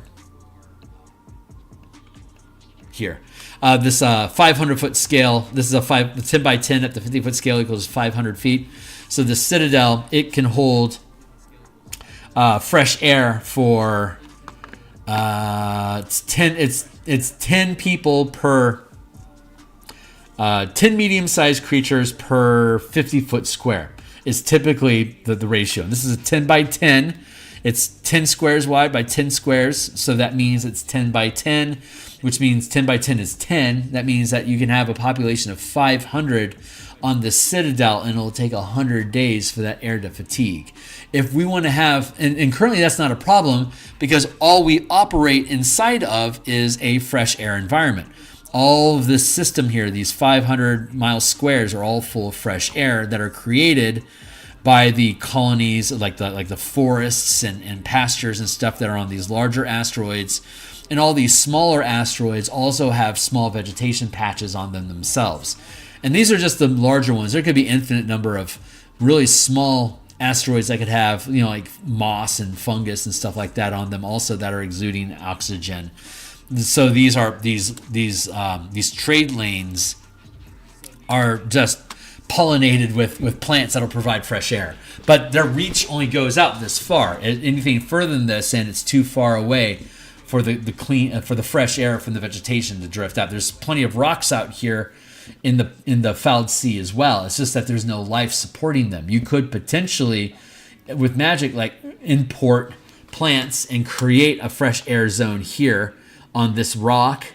Here. This 500-foot scale. This is a 10 by 10 at the 50-foot scale equals 500 feet. So the Citadel, it can hold fresh air for it's 10 people per 10 medium-sized creatures per 50-foot square is typically the ratio. And this is a 10 by 10. It's 10 squares wide by 10 squares, so that means it's 10 by 10, which means 10 by 10 is 10. That means that you can have a population of 500 on the Citadel, and it'll take 100 days for that air to fatigue. If we want to have, and currently that's not a problem, because all we operate inside of is a fresh air environment. All of this system here, these 500 mile squares, are all full of fresh air that are created by the colonies, like the forests and pastures and stuff that are on these larger asteroids. And all these smaller asteroids also have small vegetation patches on them themselves. And these are just the larger ones. There could be infinite number of really small asteroids that could have, like moss and fungus and stuff like that on them also that are exuding oxygen. So these trade lanes are just pollinated with plants that'll provide fresh air, but their reach only goes out this far. Anything further than this, and it's too far away for the fresh air from the vegetation to drift out. There's plenty of rocks out here in the fouled sea as well. It's just that there's no life supporting them. You could potentially, with magic, like import plants and create a fresh air zone here on this rock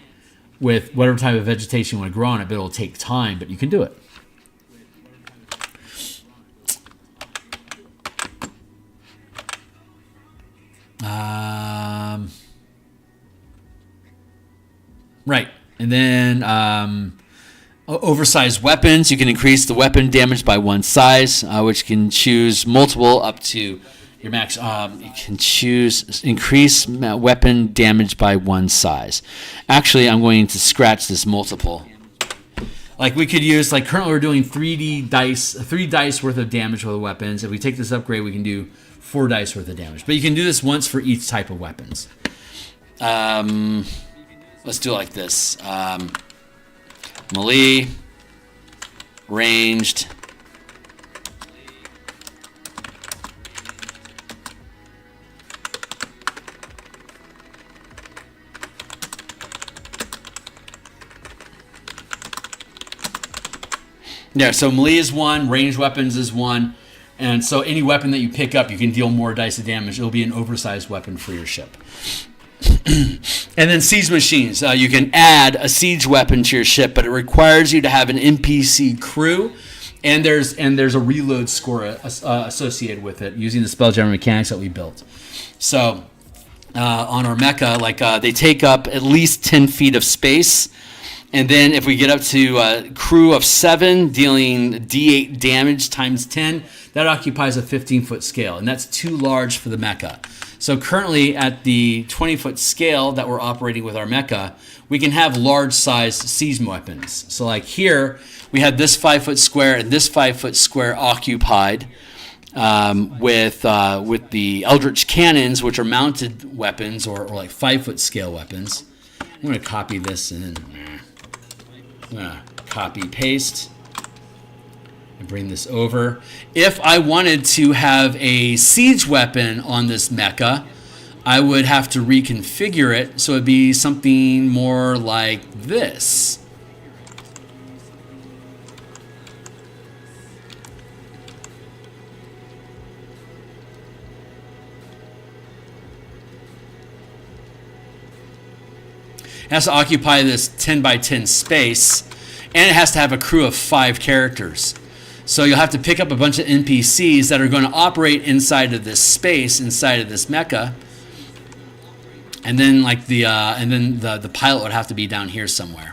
with whatever type of vegetation you want to grow on it, but it'll take time, but you can do it. Right. And then oversized weapons. You can increase the weapon damage by 1 size, which can choose multiple up to your max. You can choose increase weapon damage by 1 size. Actually, I'm going to scratch this multiple. Like we could use, like currently we're doing 3 dice worth of damage with the weapons. If we take this upgrade, we can do 4 dice worth of damage. But you can do this once for each type of weapons. Let's do it like this. Melee, ranged, yeah, so melee is 1, ranged weapons is 1, and so any weapon that you pick up, you can deal more dice of damage. It'll be an oversized weapon for your ship. And then siege machines. You can add a siege weapon to your ship, but it requires you to have an NPC crew, and there's a reload score associated with it using the Spelljammer mechanics that we built. So on our mecha, they take up at least 10 feet of space. And then if we get up to a crew of 7 dealing D8 damage times 10, that occupies a 15-foot scale, and that's too large for the mecha. So currently at the 20-foot scale that we're operating with our mecha, we can have large-sized siege weapons. So like here, we have this 5-foot square and this 5-foot square occupied with the Eldritch Cannons, which are mounted weapons or like 5-foot scale weapons. I'm going to copy this and I'm going to copy paste and bring this over. If I wanted to have a siege weapon on this mecha, I would have to reconfigure it so it'd be something more like this. It has to occupy this 10 by 10 space, and it has to have a crew of 5 characters. So you'll have to pick up a bunch of NPCs that are going to operate inside of this space, inside of this mecha, and then the pilot would have to be down here somewhere.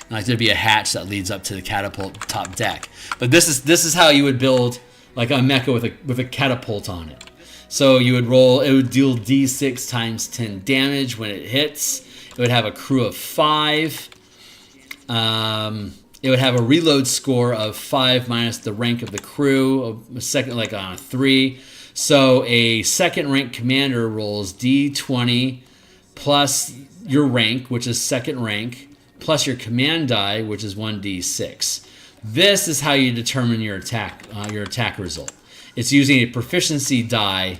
And like there'd be a hatch that leads up to the catapult top deck. But this is how you would build like a mecha with a catapult on it. So you would roll, it would deal D6 times 10 damage when it hits. It would have a crew of 5. It would have a reload score of 5 minus the rank of the crew, a second, like on a 3. So a second rank commander rolls D20 plus your rank, which is second rank, plus your command die, which is 1d6. This is how you determine your attack result. It's using a proficiency die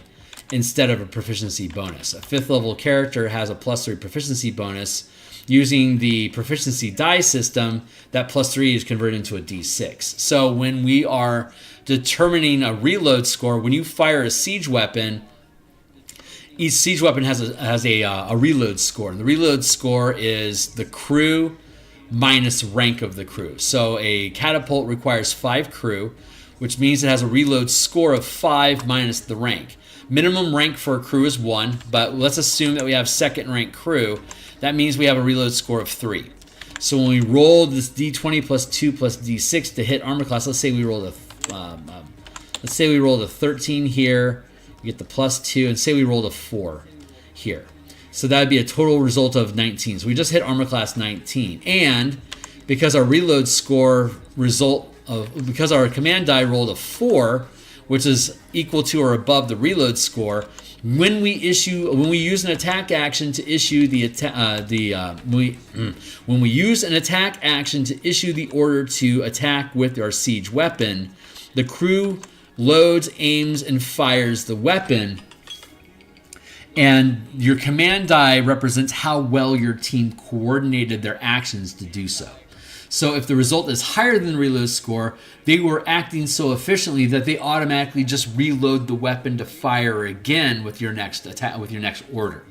instead of a proficiency bonus. A 5th level character has a +3 proficiency bonus. Using the proficiency die system, that +3 is converted into a d6. So when we are determining a reload score, when you fire a siege weapon, each siege weapon has a reload score. And the reload score is the crew minus rank of the crew. So a catapult requires 5 crew, which means it has a reload score of 5 minus the rank. Minimum rank for a crew is 1, but let's assume that we have second rank crew. That means we have a reload score of 3. So when we roll this d20 plus 2 plus d6 to hit armor class, let's say we rolled a 13 here, we get the +2, and say we rolled a 4 here. So that would be a total result of 19. So we just hit armor class 19. And because our reload score because our command die rolled a 4, which is equal to or above the reload score, when we use an attack action to issue when we use an attack action to issue the order to attack with our siege weapon, the crew loads, aims, and fires the weapon. And your command die represents how well your team coordinated their actions to do so. So if the result is higher than the reload score, they were acting so efficiently that they automatically just reload the weapon to fire again with your next attack, with your next order.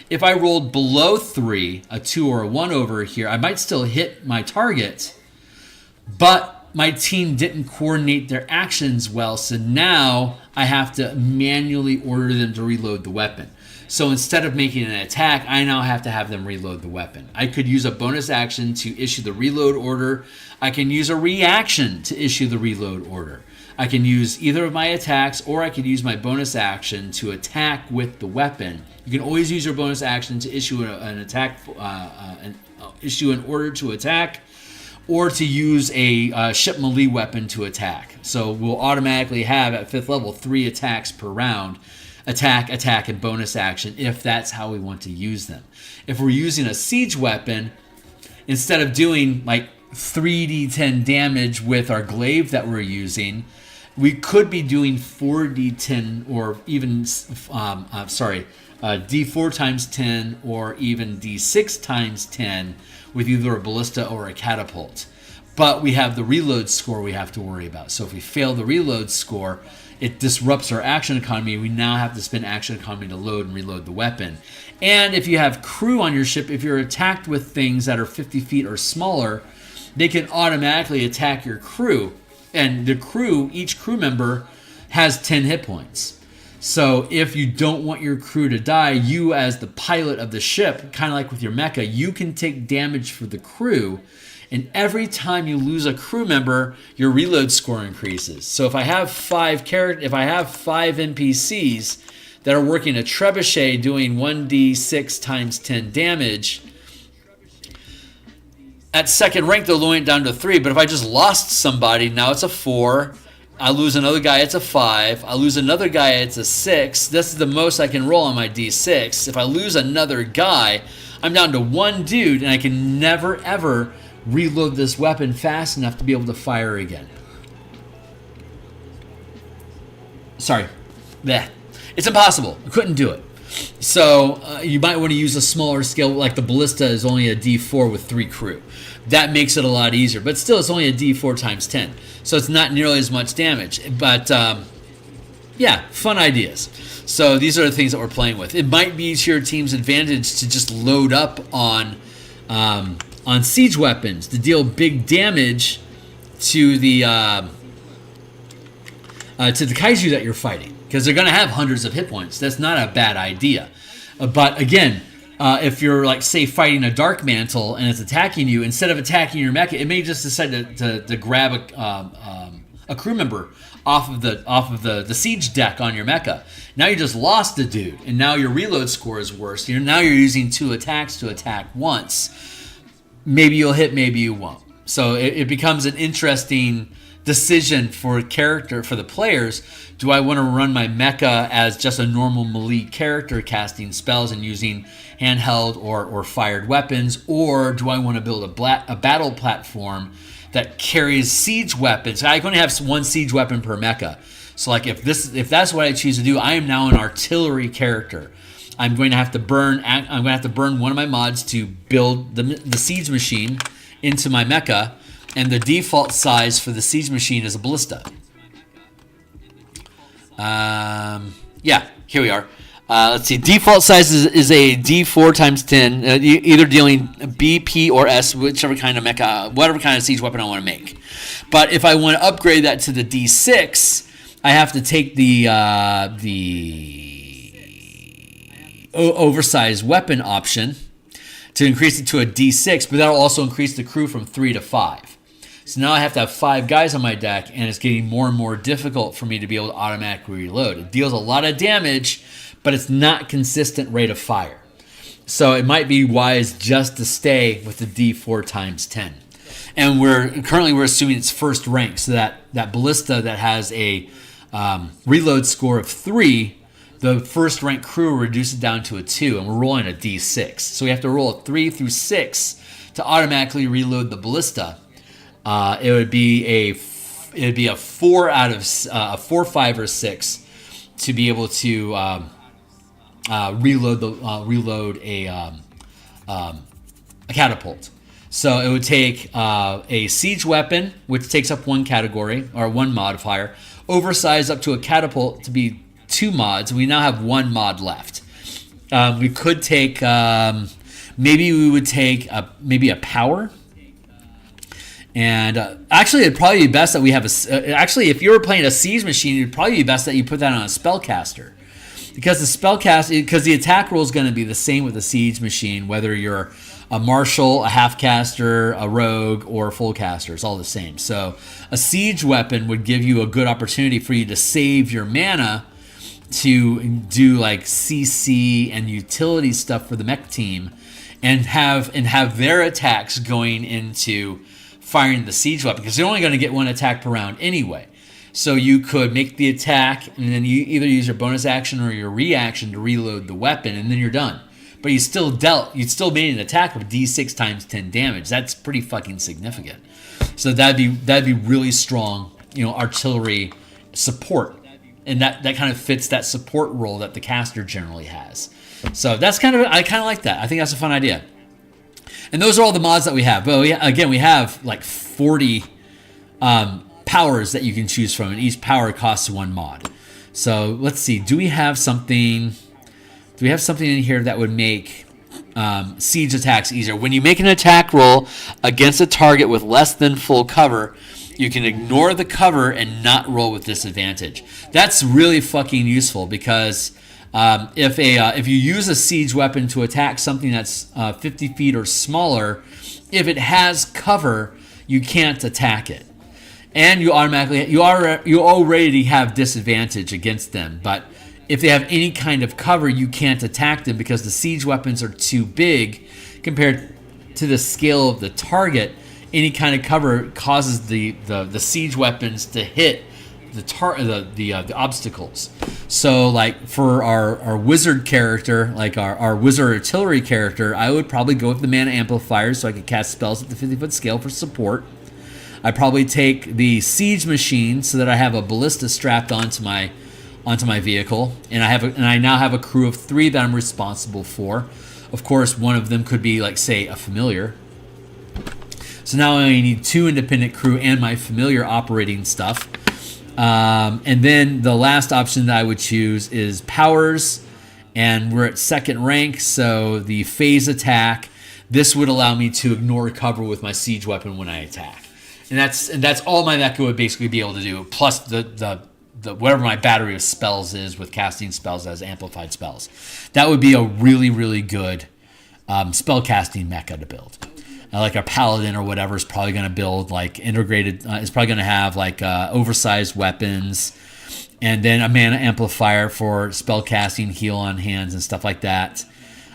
If I rolled below 3, a 2 or a 1 over here, I might still hit my target, but my team didn't coordinate their actions well, so now I have to manually order them to reload the weapon. So instead of making an attack, I now have to have them reload the weapon. I could use a bonus action to issue the reload order. I can use a reaction to issue the reload order. I can use either of my attacks, or I could use my bonus action to attack with the weapon. You can always use your bonus action to issue issue an order to attack, or to use a ship melee weapon to attack. So we'll automatically have, at 5th level, 3 attacks per round. Attack, and bonus action, if that's how we want to use them. If we're using a siege weapon, instead of doing like 3d10 damage with our glaive that we're using, we could be doing 4d10 or even, d4 times 10 or even d6 times 10 with either a ballista or a catapult. but we have the reload score we have to worry about. So if we fail the reload score, it disrupts our action economy. We now have to spend action economy to load and reload the weapon. And if you have crew on your ship, if you're attacked with things that are 50 feet or smaller, they can automatically attack your crew. And the crew, each crew member has 10 hit points. So if you don't want your crew to die, you as the pilot of the ship, kind of like with your mecha, you can take damage for the crew. And every time you lose a crew member, your reload score increases. So if I have five NPCs that are working a trebuchet doing 1d6 times 10 damage, at second rank they'll lower it down to 3. But if I just lost somebody, now it's a 4. I lose another guy, it's a 5. I lose another guy, it's a 6. This is the most I can roll on my d6. If I lose another guy, I'm down to 1 dude, and I can never ever reload this weapon fast enough to be able to fire again. Sorry. Bleh. It's impossible. I couldn't do it. So you might want to use a smaller scale, like the ballista is only a d4 with 3 crew. That makes it a lot easier, but still it's only a d4 times 10. So it's not nearly as much damage. But yeah, fun ideas. So these are the things that we're playing with. It might be to your team's advantage to just load up on siege weapons to deal big damage to the kaiju that you're fighting, because they're going to have hundreds of hit points. That's not a bad idea. But again, if you're like say fighting a dark mantle and it's attacking you, instead of attacking your mecha, it may just decide to grab a crew member off of the siege deck on your mecha. Now you just lost a dude, and now your reload score is worse. Now you're using 2 attacks to attack once. Maybe you'll hit, maybe you won't. So it becomes an interesting decision for the players. Do I want to run my mecha as just a normal melee character casting spells and using handheld or fired weapons, or do I want to build a battle platform that carries siege weapons? I can only have 1 siege weapon per mecha. So like if that's what I choose to do, I am now an artillery character. I'm going to have to burn one of my mods to build the siege machine into my mecha, and the default size for the siege machine is a ballista. Yeah, here we are. Let's see. Default size is a D4 times 10, either dealing B, P, or S, whichever kind of mecha, whatever kind of siege weapon I want to make. But if I want to upgrade that to the D6, I have to take the oversized weapon option to increase it to a D6, but that'll also increase the crew from 3 to 5. So now I have to have 5 guys on my deck, and it's getting more and more difficult for me to be able to automatically reload. It deals a lot of damage, but it's not consistent rate of fire. So it might be wise just to stay with the D4 times 10. And we're assuming it's first rank, so that ballista that has a reload score of 3, the first rank crew reduces down to a 2, and we're rolling a D6. So we have to roll a 3 through 6 to automatically reload the ballista. It would be a 4 out of a 4, 5, or 6 to be able to reload a catapult. So it would take a siege weapon, which takes up 1 category or 1 modifier, oversized up to a catapult to be 2 mods. We now have 1 mod left. We could take maybe we would take maybe a power. And actually, it'd probably be best that we have actually, if you were playing a siege machine, it'd probably be best that you put that on a spellcaster, because the attack roll is going to be the same with a siege machine, whether you're a martial, a half caster, a rogue, or a full caster. It's all the same. So a siege weapon would give you a good opportunity for you to save your mana to do like CC and utility stuff for the mech team, and have their attacks going into firing the siege weapon, because they're only going to get 1 attack per round anyway. So you could make the attack, and then you either use your bonus action or your reaction to reload the weapon, and then you're done. But you still made an attack with D6 times 10 damage. That's pretty fucking significant. So that'd be really strong, artillery support, and that kind of fits that support role that the caster generally has. So I kind of like that. I think that's a fun idea. And those are all the mods that we have. But again, we have like 40 powers that you can choose from, and each power costs 1 mod. So let's see. Do we have something in here that would make siege attacks easier? When you make an attack roll against a target with less than full cover, you can ignore the cover and not roll with disadvantage. That's really fucking useful because if you use a siege weapon to attack something that's 50 feet or smaller, if it has cover, you can't attack it. And you already have disadvantage against them. But if they have any kind of cover, you can't attack them because the siege weapons are too big compared to the scale of the target. Any kind of cover causes the siege weapons to hit the obstacles. So like for our wizard character, like our wizard artillery character, I would probably go with the mana amplifier so I could cast spells at the 50-foot scale for support. I'd probably take the siege machine so that I have a ballista strapped onto my vehicle, and I now have a crew of 3 that I'm responsible for. Of course, one of them could be like, say, a familiar. So now I only need 2 independent crew and my familiar operating stuff. And then the last option that I would choose is powers, and we're at 2nd rank, so the phase attack. This would allow me to ignore cover with my siege weapon when I attack. And that's all my mecha would basically be able to do, plus the whatever my battery of spells is with casting spells as amplified spells. That would be a really, really good spell casting mecha to build. Like a paladin or whatever is probably going to build like integrated. Is probably going to have like oversized weapons, and then a mana amplifier for spell casting, heal on hands, and stuff like that.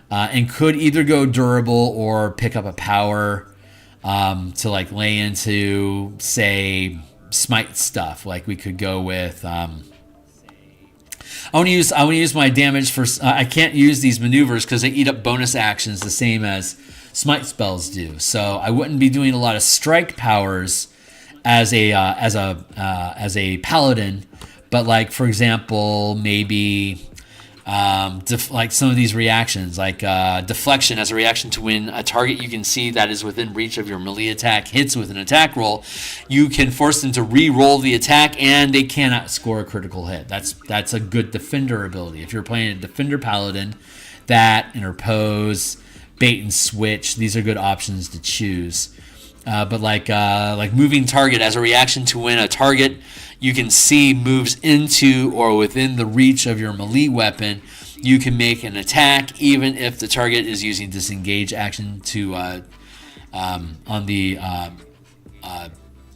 And could either go durable or pick up a power to like lay into, say, smite stuff. Like we could go with. I want to use my damage for. I can't use these maneuvers because they eat up bonus actions the same as smite spells do. So I wouldn't be doing a lot of strike powers as a paladin, but like for example, maybe like some of these reactions, like deflection as a reaction to when a target you can see that is within reach of your melee attack hits with an attack roll, you can force them to re-roll the attack and they cannot score a critical hit. That's a good defender ability. If you're playing a defender paladin, that interpose, bait and switch, these are good options to choose. But like moving target as a reaction to when a target you can see moves into or within the reach of your melee weapon, you can make an attack even if the target is using disengage action to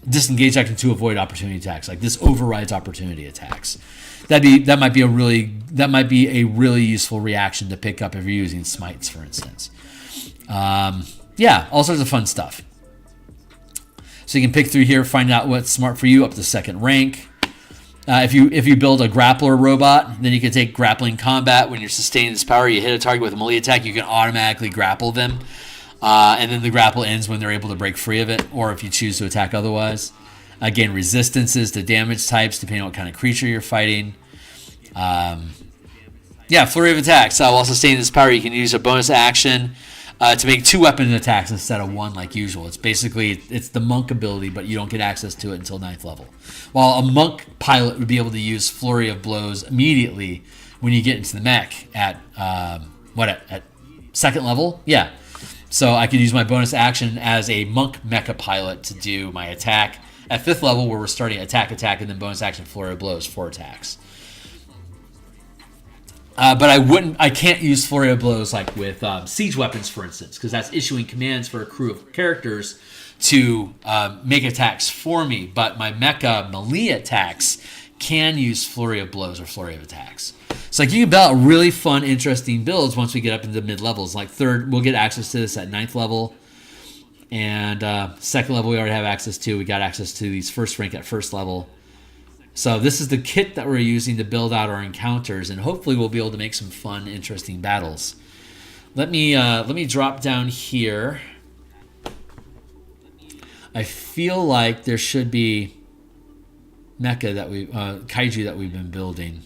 disengage action to avoid opportunity attacks. Like this overrides opportunity attacks. That might be a really useful reaction to pick up if you're using smites, for instance. Yeah, all sorts of fun stuff. So you can pick through here, find out what's smart for you up to 2nd rank. If you build a grappler robot, then you can take grappling combat. When you're sustaining this power, you hit a target with a melee attack, you can automatically grapple them. And then the grapple ends when they're able to break free of it, or if you choose to attack otherwise. Again, resistances to damage types, depending on what kind of creature you're fighting. Yeah, flurry of attacks. While sustaining this power, you can use a bonus action to make 2 weapon attacks instead of 1 like usual. It's the monk ability, but you don't get access to it until 9th level. While a monk pilot would be able to use flurry of blows immediately when you get into the mech at 2nd level? Yeah. So I could use my bonus action as a monk mecha pilot to do my attack at 5th level, where we're starting attack, and then bonus action flurry of blows, 4 attacks. But I can't use flurry of blows like with siege weapons, for instance, because that's issuing commands for a crew of characters to make attacks for me. But my mecha melee attacks can use flurry of blows or flurry of attacks. So like you can build really fun, interesting builds once we get up into mid levels. Like 3rd, we'll get access to this at 9th level, and 2nd level we already have access to. We got access to these 1st rank at 1st level. So this is the kit that we're using to build out our encounters, and hopefully we'll be able to make some fun, interesting battles. Let me drop down here. I feel like there should be Mecha Kaiju that we've been building.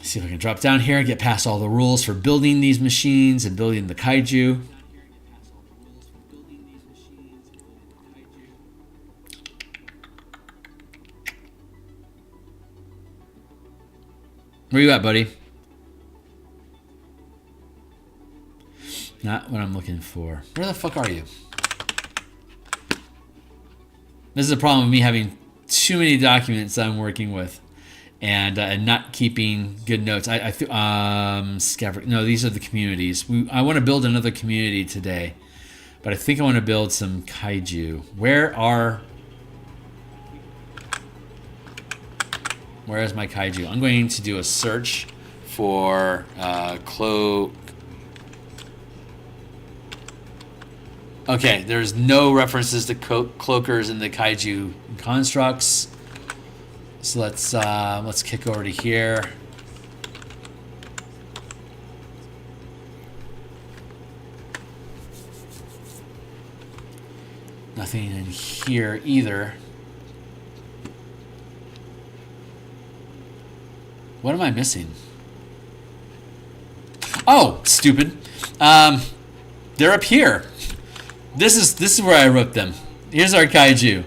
See if I can drop down here and get past all the rules for building these machines and building the Kaiju. Where you at, buddy? Not what I'm looking for. Where the fuck are you? This is a problem with me having too many documents I'm working with. And not keeping good notes. No, these are the communities. I want to build another community today, but I think I want to build some Kaiju. Where is my Kaiju? I'm going to do a search for cloak. Okay, there's no references to cloakers in the Kaiju constructs. So let's kick over to here. Nothing in here either. What am I missing? Oh, stupid. They're up here. This is where I wrote them. Here's our Kaiju.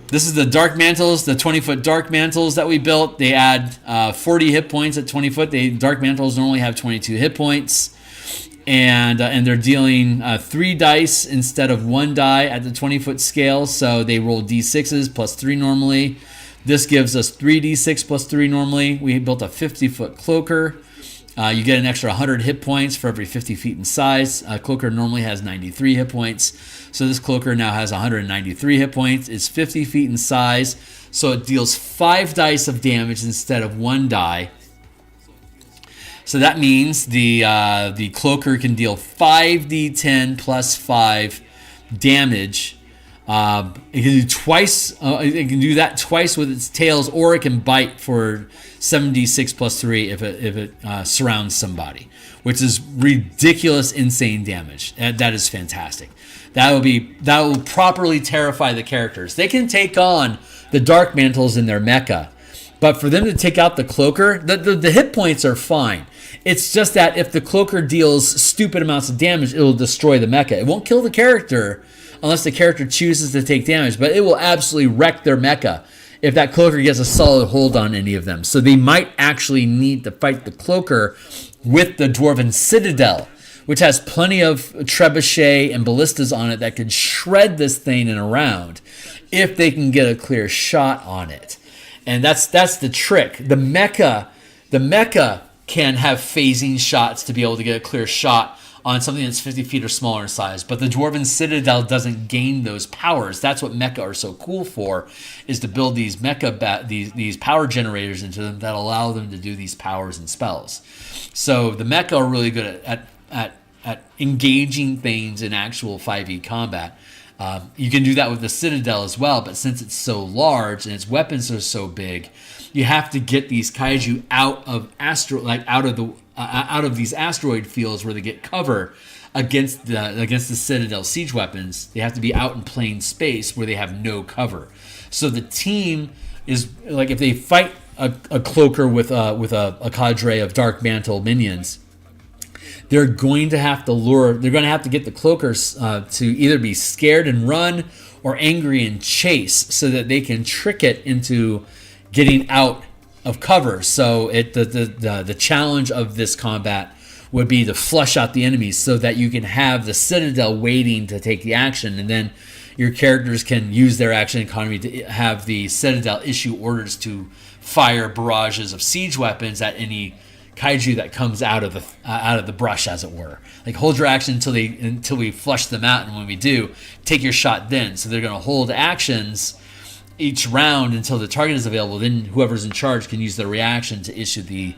This is the Dark Mantles, the 20-foot Dark Mantles that we built. They add 40 hit points at 20 foot. Dark Mantles normally have 22 hit points. And they're dealing 3 dice instead of 1 die at the 20-foot scale. So they roll d6s plus 3 normally. This gives us 3d6 plus 3 normally. We built a 50-foot Cloaker. You get an extra 100 hit points for every 50 feet in size. Cloaker normally has 93 hit points. So this Cloaker now has 193 hit points. It's 50 feet in size. So it deals 5 dice of damage instead of 1 die. So that means the Cloaker can deal 5d10 plus 5 damage. It can do twice. It can do that twice with its tails, or it can bite for 7d6 plus 3 if it surrounds somebody, which is ridiculous, insane damage. That is fantastic. That will properly terrify the characters. They can take on the Dark Mantles in their mecha, but for them to take out the Cloaker, the hit points are fine. It's just that if the Cloaker deals stupid amounts of damage, it will destroy the mecha. It won't kill the character unless the character chooses to take damage, but it will absolutely wreck their mecha if that Cloaker gets a solid hold on any of them. So they might actually need to fight the Cloaker with the Dwarven Citadel, which has plenty of trebuchet and ballistas on it that could shred this thing in a round if they can get a clear shot on it. And that's the trick. The mecha can have phasing shots to be able to get a clear shot on something that's 50 feet or smaller in size. But the Dwarven Citadel doesn't gain those powers. That's what mecha are so cool for, is to build these mecha these power generators into them that allow them to do these powers and spells. So the mecha are really good at engaging things in actual 5e combat. You can do that with the Citadel as well, but since it's so large and its weapons are so big, you have to get these Kaiju out of these asteroid fields where they get cover against the Citadel siege weapons. They have to be out in plain space where they have no cover. So the team is like, if they fight a Cloaker with a cadre of Dark Mantle minions, they're going to have to get the Cloakers to either be scared and run or angry and chase, so that they can trick it into getting out of cover. So the challenge of this combat would be to flush out the enemies so that you can have the Citadel waiting to take the action, and then your characters can use their action economy to have the Citadel issue orders to fire barrages of siege weapons at any Kaiju that comes out of the brush, as it were. Like, hold your action until we flush them out, and when we do, take your shot then. So they're going to hold actions each round until the target is available. Then whoever's in charge can use their reaction to issue the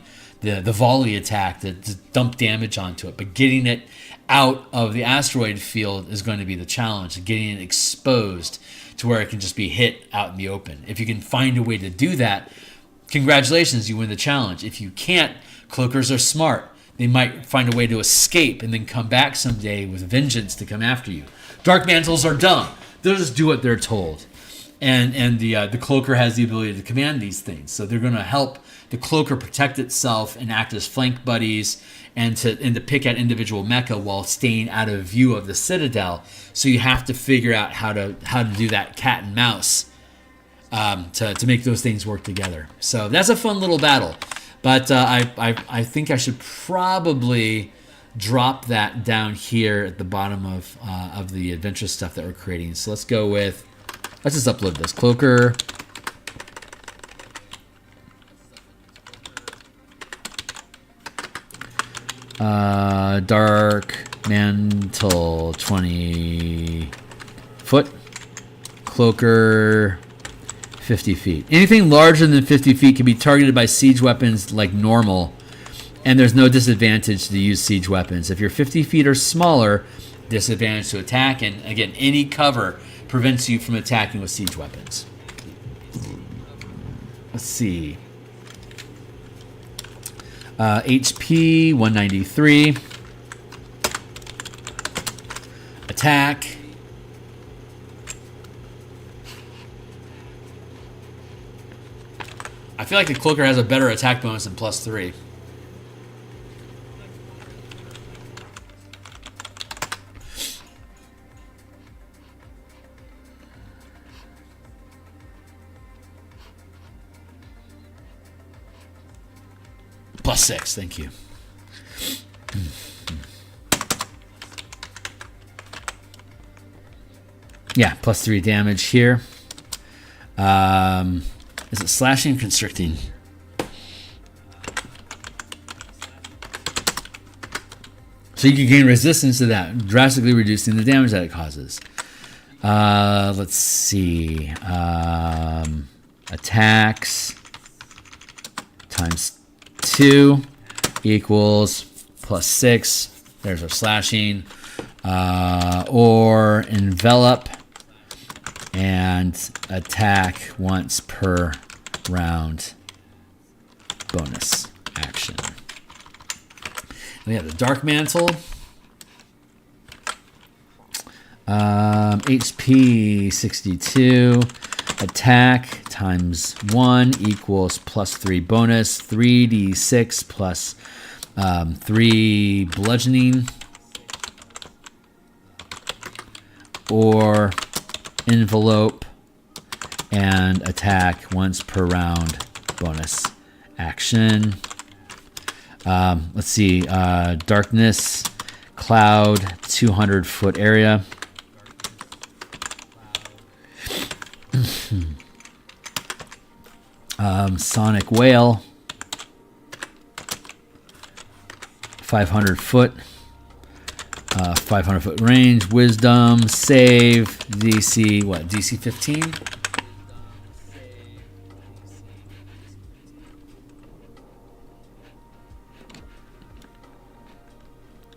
volley attack to dump damage onto it. But getting it out of the asteroid field is going to be the challenge. Getting it exposed to where it can just be hit out in the open. If you can find a way to do that, congratulations, you win the challenge. If you can't, Cloakers are smart. They might find a way to escape and then come back someday with vengeance to come after you. Dark Mantles are dumb. They'll just do what they're told. And the Cloaker has the ability to command these things. So they're going to help the Cloaker protect itself and act as flank buddies, and to pick at individual mecha while staying out of view of the Citadel. So you have to figure out how to do that cat and mouse to make those things work together. So that's a fun little battle. But I think I should probably drop that down here at the bottom of the adventure stuff that we're creating. So let's go with, let's just upload this. Cloaker. Dark Mantle 20 foot. Cloaker 50 feet. Anything larger than 50 feet can be targeted by siege weapons like normal, and there's no disadvantage to use siege weapons. If you're 50 feet or smaller, disadvantage to attack, and again, any cover prevents you from attacking with siege weapons. Let's see. HP 193. Attack. I feel like the Cloaker has a better attack bonus than +3. +6, thank you. Yeah, +3 damage here. Is it slashing or constricting? So you can gain resistance to that, drastically reducing the damage that it causes. Let's see. Attacks times 2 equals +6. There's our slashing. Or envelop and attack once per round. Bonus action. We have the Dark Mantle. HP 62. Attack times 1 equals +3 bonus. 3d6 plus 3 bludgeoning. Or envelope and attack once per round. Bonus action. Let's see. Darkness, cloud, 200-foot area. Sonic whale, 500 foot. 500 foot range. Wisdom, save, DC, what? DC 15?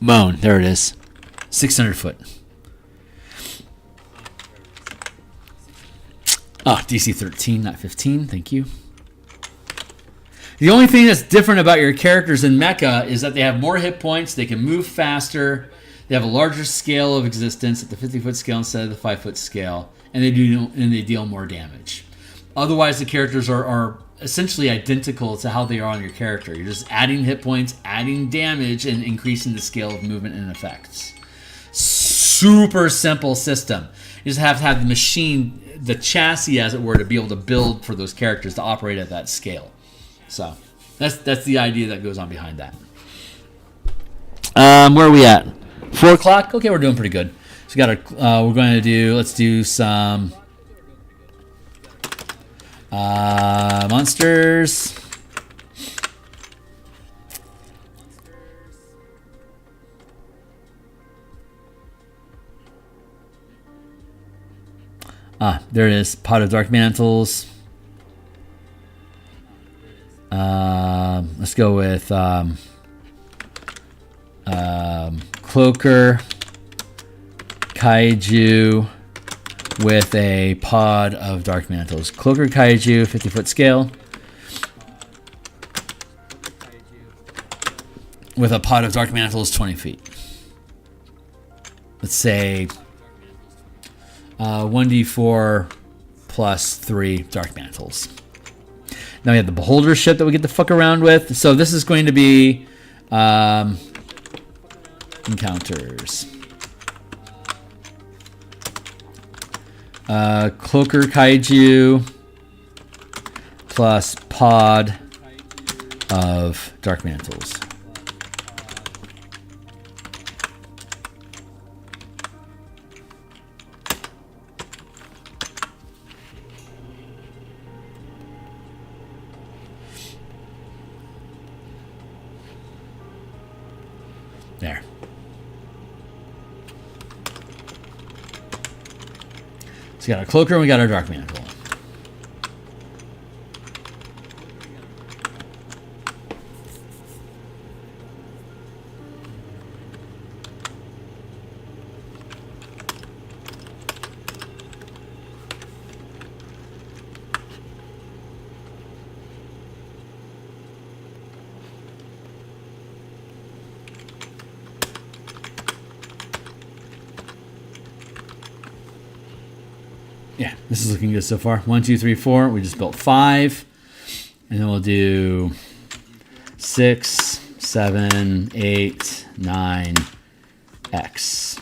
Moan, there it is. 600 foot. Oh, DC 13, not 15. Thank you. The only thing that's different about your characters in Mecha is that they have more hit points, they can move faster, they have a larger scale of existence at the 50-foot scale instead of the 5-foot scale, and they deal more damage. Otherwise, the characters are essentially identical to how they are on your character. You're just adding hit points, adding damage, and increasing the scale of movement and effects. Super simple system. You just have to have the machine, the chassis, as it were, to be able to build for those characters to operate at that scale. So that's the idea that goes on behind that. Where are we at? 4 o'clock? Okay, we're doing pretty good. So we're going to do, let's do some monsters. There it is. Pot of Dark Mantles. Let's go with Cloaker, Kaiju with a pod of Dark Mantles. Cloaker, Kaiju, 50-foot scale. With a pod of Dark Mantles, 20 feet. Let's say 1d4 plus 3 Dark Mantles. Now we have the Beholder ship that we get to fuck around with. So this is going to be encounters. Cloaker Kaiju plus Pod of Dark Mantles. There. So we got our Cloaker and we got our Dark Mantle. Yeah, this is looking good so far. 1, 2, 3, 4. We just built 5. And then we'll do 6, 7, 8, 9, X.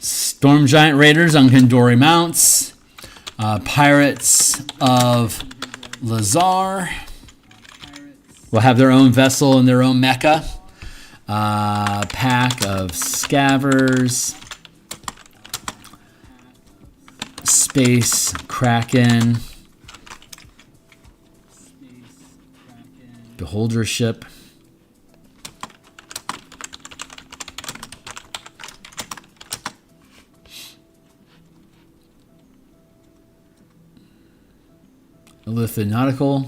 Storm Giant Raiders on Kandori mounts. Pirates of Lazar will have their own vessel and their own mecha. Pack of Scavers. Space Kraken. Beholder ship. Lithonautical.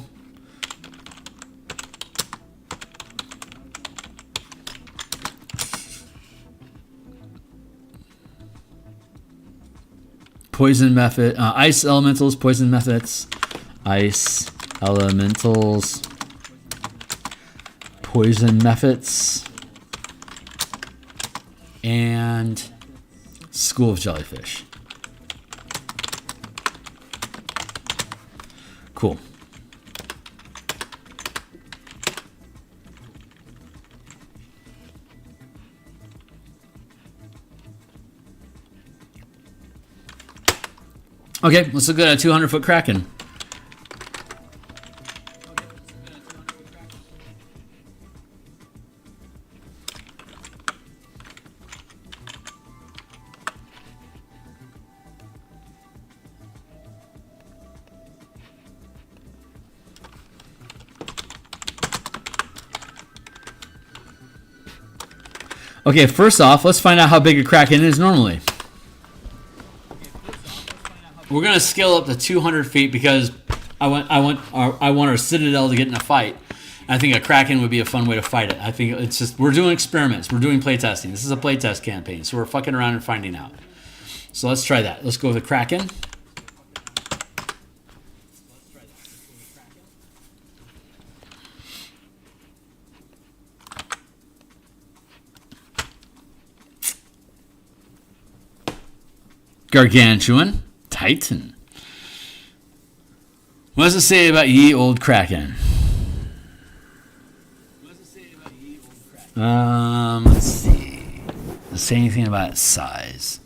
Poison method. Ice elementals, poison methods. Ice elementals, poison methods. And School of Jellyfish. Cool. Okay, let's look at a 200-foot Kraken. Okay, first off, let's find out how big a Kraken is normally. We're gonna scale up to 200 feet because I want our Citadel to get in a fight. I think a Kraken would be a fun way to fight it. I think it's just we're doing experiments, we're doing playtesting. This is a playtest campaign, so we're fucking around and finding out. So let's try that. Let's go with a Kraken. Gargantuan Titan. What does it say about ye old Kraken? Let's see. Does it say anything about its size?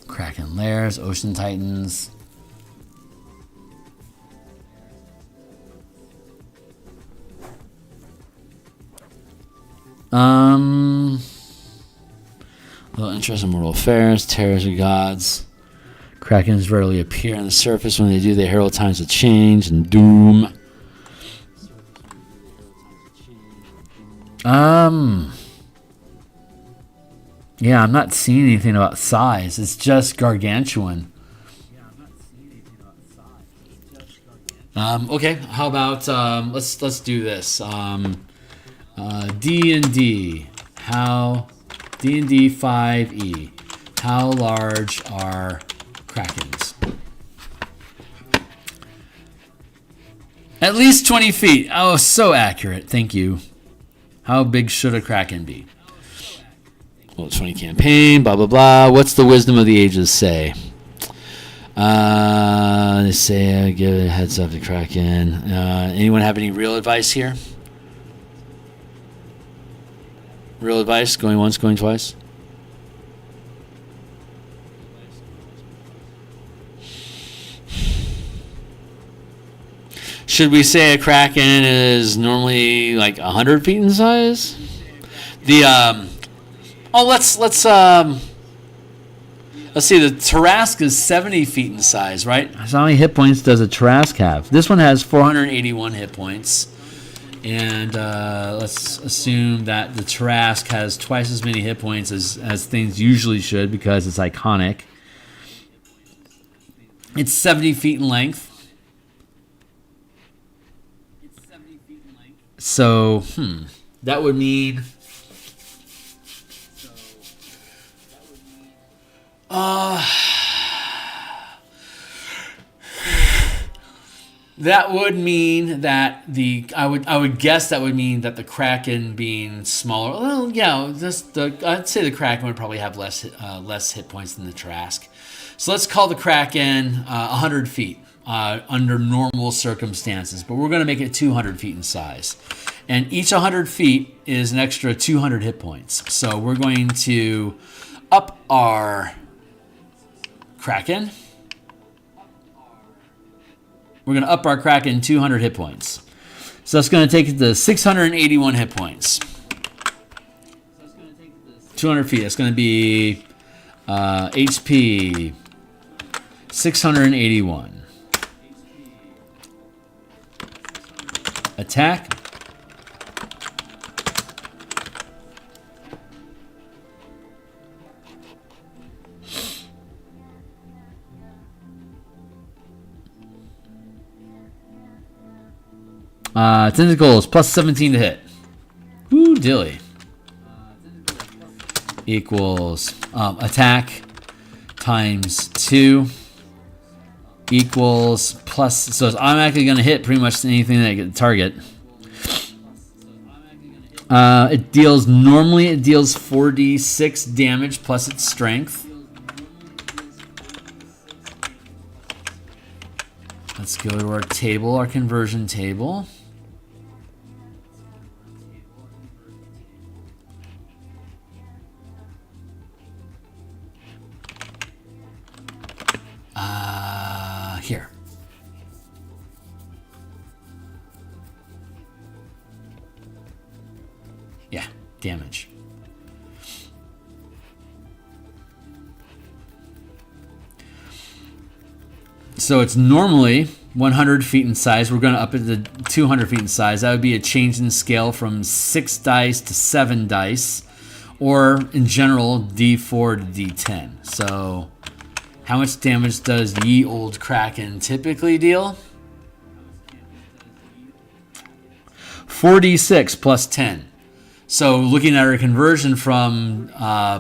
Kraken lairs, ocean titans. Little interest in mortal affairs, terrors of gods. Krakens rarely appear on the surface. When they do, they herald times of change and doom. Yeah, I'm not seeing anything about size. It's just gargantuan. Okay, how about let's do this. D&D. How D&D 5e. How large are krakens? At least 20 feet. Oh, so accurate. Thank you. How big should a kraken be? Well, 20 campaign, blah, blah, blah. What's the wisdom of the ages say? They say give a heads up to kraken. Anyone have any real advice here? Real advice? Going once, going twice? Should we say a kraken is normally like 100 feet in size? Let's see. The Tarrasque is 70 feet in size, right? So how many hit points does a Tarrasque have? This one has 481 hit points, and let's assume that the Tarrasque has twice as many hit points as things usually should because it's iconic. It's 70 feet in length. So, that would mean... that would mean that I would guess that would mean that the Kraken being smaller. Well, yeah, I'd say the Kraken would probably have less hit points than the Tarrasque. So let's call the Kraken 100 feet under normal circumstances, but we're going to make it 200 feet in size. And each 100 feet is an extra 200 hit points. So we're going to up our Kraken. We're going to up our Kraken 200 hit points. So that's going to take it to 681 hit points. 200 feet. That's going to be HP 681. Attack. Tentacles plus 17 to hit. Woo, dilly. Equals attack times 2 equals plus. So it's automatically going to hit pretty much anything that get the target. It deals 4d6 damage plus its strength. Let's go to our table, our conversion table. Here. Yeah, damage. So it's normally 100 feet in size. We're going to up it to 200 feet in size. That would be a change in scale from 6 dice to 7 dice, or in general, D4 to D10. So how much damage does ye old Kraken typically deal? 4d6 plus 10. So looking at our conversion from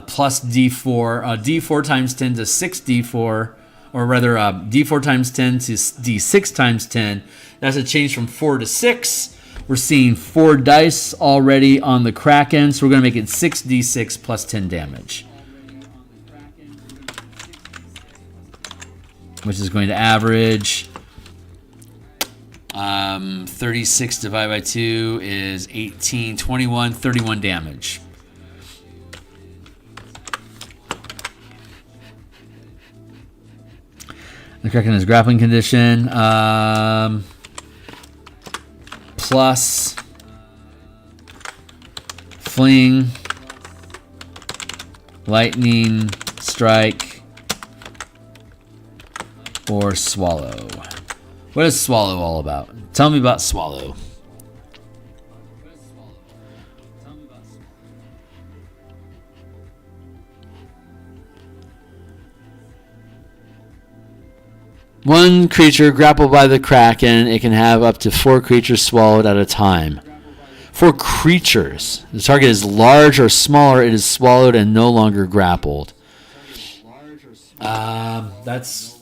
plus D4, D4 times 10 to 6d4, or rather D4 times 10 to D6 times 10, that's a change from 4 to 6. We're seeing 4 dice already on the Kraken, so we're going to make it 6d6 plus 10 damage, which is going to average 36 divided by 2 is 18, 21, 31 damage. The Kraken is grappling condition plus fling, lightning strike, or swallow. What is swallow all about? Tell me about swallow. One creature grappled by the Kraken. It can have up to 4 creatures swallowed at a time. 4 creatures. The target is large or smaller. It is swallowed and no longer grappled. That's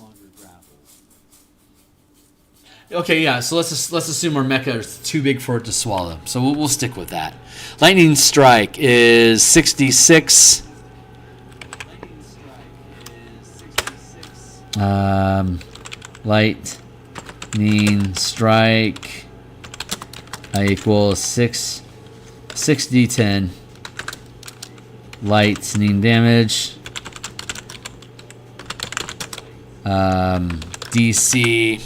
okay. Yeah. So let's assume our mecha is too big for it to swallow. So we'll stick with that. Lightning Strike is 66. Lightning Strike equals 6d10 lightning damage. DC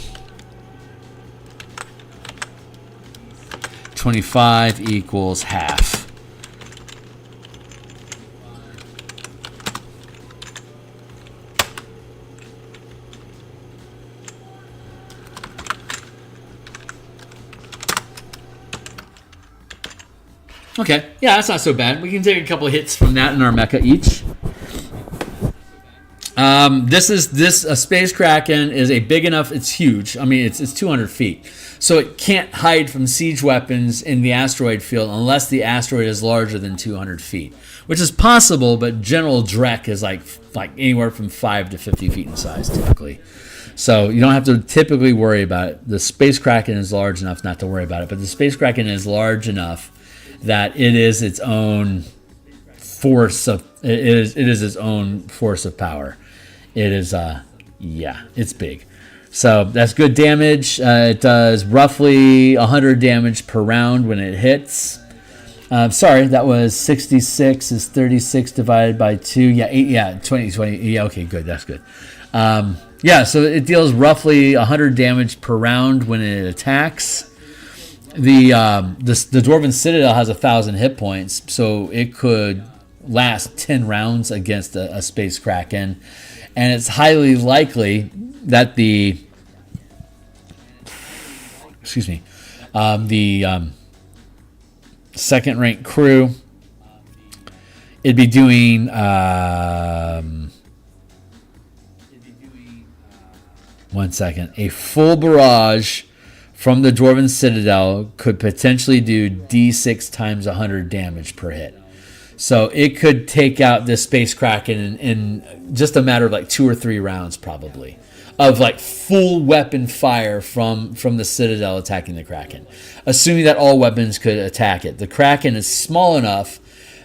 25 equals half. Okay, yeah, that's not so bad. We can take a couple of hits from that in our mecha each. A Space Kraken is a big enough. It's huge. I mean, it's 200 feet, so it can't hide from siege weapons in the asteroid field unless the asteroid is larger than 200 feet, which is possible. But general Drek is like anywhere from 5 to 50 feet in size typically. So you don't have to typically worry about it. The Space Kraken is large enough not to worry about it, but the Space Kraken is large enough that it is its own force of it is its own force of power. It is it's big. So that's good damage. It does roughly 100 damage per round when it hits. Sorry, that was 66 is 36 divided by 2. Yeah, 20. Yeah, okay, good. That's good. So it deals roughly 100 damage per round when it attacks. The Dwarven Citadel has 1,000 hit points, so it could last 10 rounds against a Space Kraken, and it's highly likely that the second rank crew, it'd be doing one second, a full barrage from the Dwarven Citadel could potentially do D6 times 100 damage per hit. So it could take out this Space Kraken in just a matter of like 2 or 3 rounds probably of like full weapon fire from the Citadel attacking the Kraken. Assuming that all weapons could attack it. The Kraken is small enough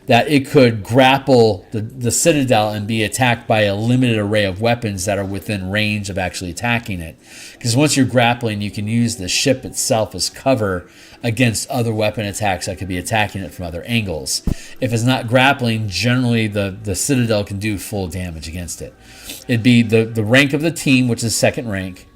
that it could grapple the Citadel and be attacked by a limited array of weapons that are within range of actually attacking it. Because once you're grappling, you can use the ship itself as cover against other weapon attacks that could be attacking it from other angles. If it's not grappling, generally the Citadel can do full damage against it. It'd be the rank of the team, which is second rank.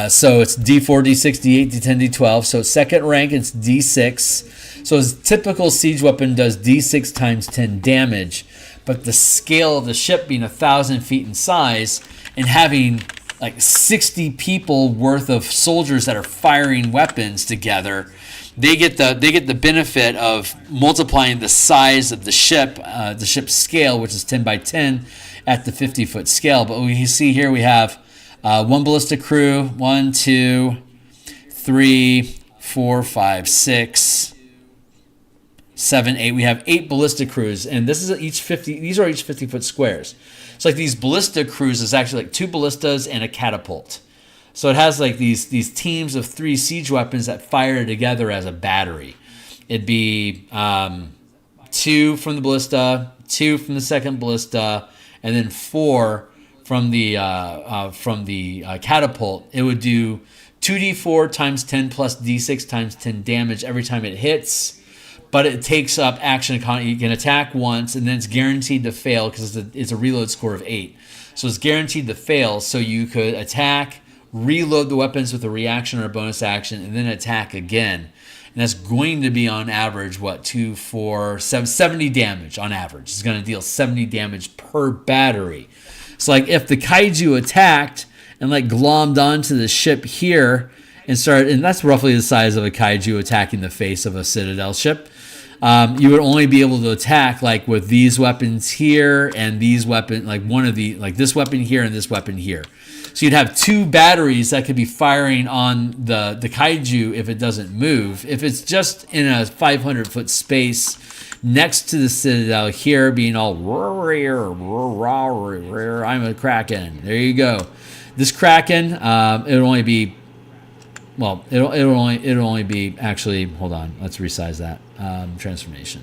So it's D4, D6, D8, D10, D12. So second rank, it's D6. So his typical siege weapon does D6 times 10 damage. But the scale of the ship being 1,000 feet in size and having like 60 people worth of soldiers that are firing weapons together, they get the benefit of multiplying the size of the ship's scale, which is 10 by 10 at the 50-foot scale. But we see here we have one ballista crew, 1, 2, 3, 4, 5, 6, 7, 8. We have 8 ballista crews, and these are each 50-foot squares. So like these ballista crews is actually like 2 ballistas and a catapult. So it has like these teams of 3 siege weapons that fire together as a battery. It'd be 2 from the ballista, 2 from the second ballista, and then 4 from the catapult. It would do 2d4 times 10 plus d6 times 10 damage every time it hits. But it takes up action. You can attack once, and then it's guaranteed to fail because it's a reload score of 8. So it's guaranteed to fail. So you could attack, reload the weapons with a reaction or a bonus action, and then attack again. And that's going to be on average, 2, 4, 7, 70 damage on average. It's going to deal 70 damage per battery. So like if the Kaiju attacked and like glommed onto the ship here and that's roughly the size of a Kaiju attacking the face of a Citadel ship. you would only be able to attack like with these weapons here and these weapons, like one of the, like this weapon here and this weapon here. So you'd have 2 batteries that could be firing on the kaiju if it doesn't move. If it's just in a 500-foot space next to the citadel here, being all I'm a kraken. There you go. This kraken, it'll only be, well, it'll only be actually. Hold on, let's resize that transformation.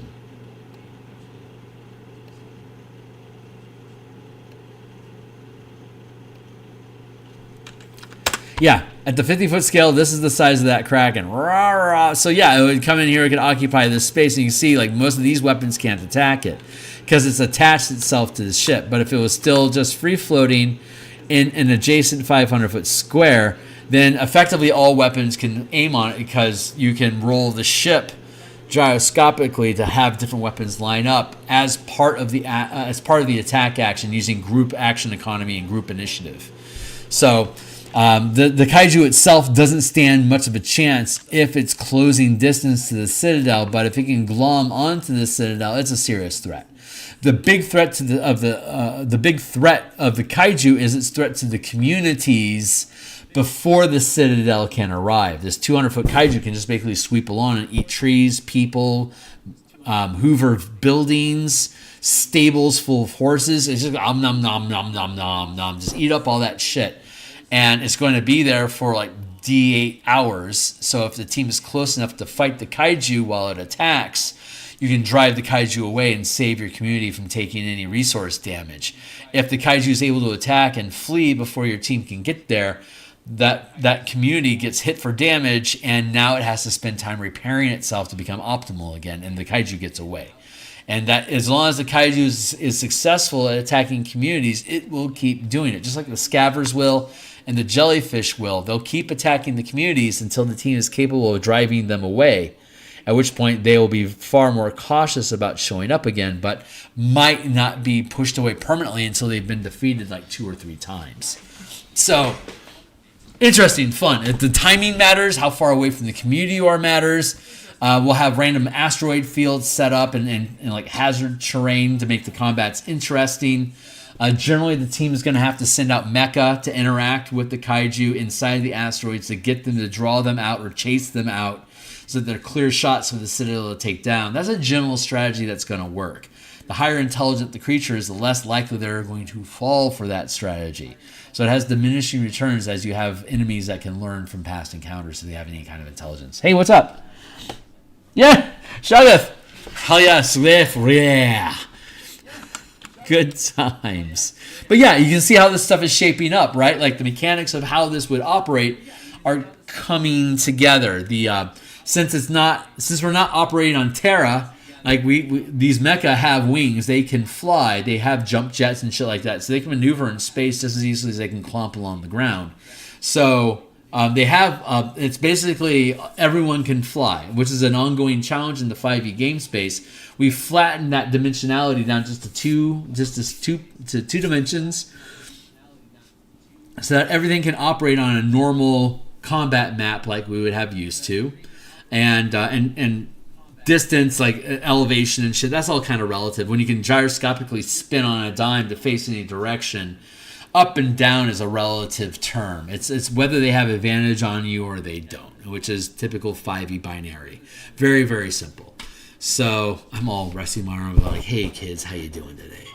Yeah, at the 50-foot scale, this is the size of that kraken. So yeah, it would come in here, it could occupy this space, and you can see like most of these weapons can't attack it because it's attached itself to the ship. But if it was still just free floating in an adjacent 500-foot square, then effectively all weapons can aim on it because you can roll the ship gyroscopically to have different weapons line up as part of the attack action using group action economy and group initiative. So the kaiju itself doesn't stand much of a chance if it's closing distance to the citadel, but if it can glom onto the citadel, it's a serious threat. The big threat to the big threat of the kaiju is its threat to the communities before the citadel can arrive. This 200-foot kaiju can just basically sweep along and eat trees, people, hoover buildings, stables full of horses. It's just nom nom nom nom nom nom nom. Just eat up all that shit. And it's going to be there for like D8 hours. So if the team is close enough to fight the kaiju while it attacks, you can drive the kaiju away and save your community from taking any resource damage. If the kaiju is able to attack and flee before your team can get there, that community gets hit for damage, and now it has to spend time repairing itself to become optimal again, and the kaiju gets away. And that as long as the kaiju is successful at attacking communities, it will keep doing it, just like the scavers will and the jellyfish will. They'll keep attacking the communities until the team is capable of driving them away, at which point they will be far more cautious about showing up again, but might not be pushed away permanently until they've been defeated like 2 or 3 times. So, interesting, fun. The timing matters. How far away from the community you are matters. We'll have random asteroid fields set up and like hazard terrain to make the combats interesting. Generally, the team is going to have to send out Mecha to interact with the kaiju inside the asteroids to get them to draw them out or chase them out so that they're clear shots for the citadel to take down. That's a general strategy that's going to work. The higher intelligent the creature is, the less likely they're going to fall for that strategy. So it has diminishing returns as you have enemies that can learn from past encounters if they have any kind of intelligence. Hey, what's up? Yeah, Shagath. Hell yes, yeah. Good times. But yeah, you can see how this stuff is shaping up, right? Like the mechanics of how this would operate are coming together. Since we're not operating on Terra, like these mecha have wings, they can fly, they have jump jets and shit like that, so they can maneuver in space just as easily as they can clomp along the ground. So they have it's basically everyone can fly, which is an ongoing challenge in the 5e game space. We flattened that dimensionality down just to two dimensions, so that everything can operate on a normal combat map like we would have used to, and distance, like elevation and shit, that's all kind of relative. When you can gyroscopically spin on a dime to face any direction, up and down is a relative term. It's whether they have advantage on you or they don't, which is typical 5e binary. Very, very simple. So I'm all resting my arm like, hey kids, how you doing today?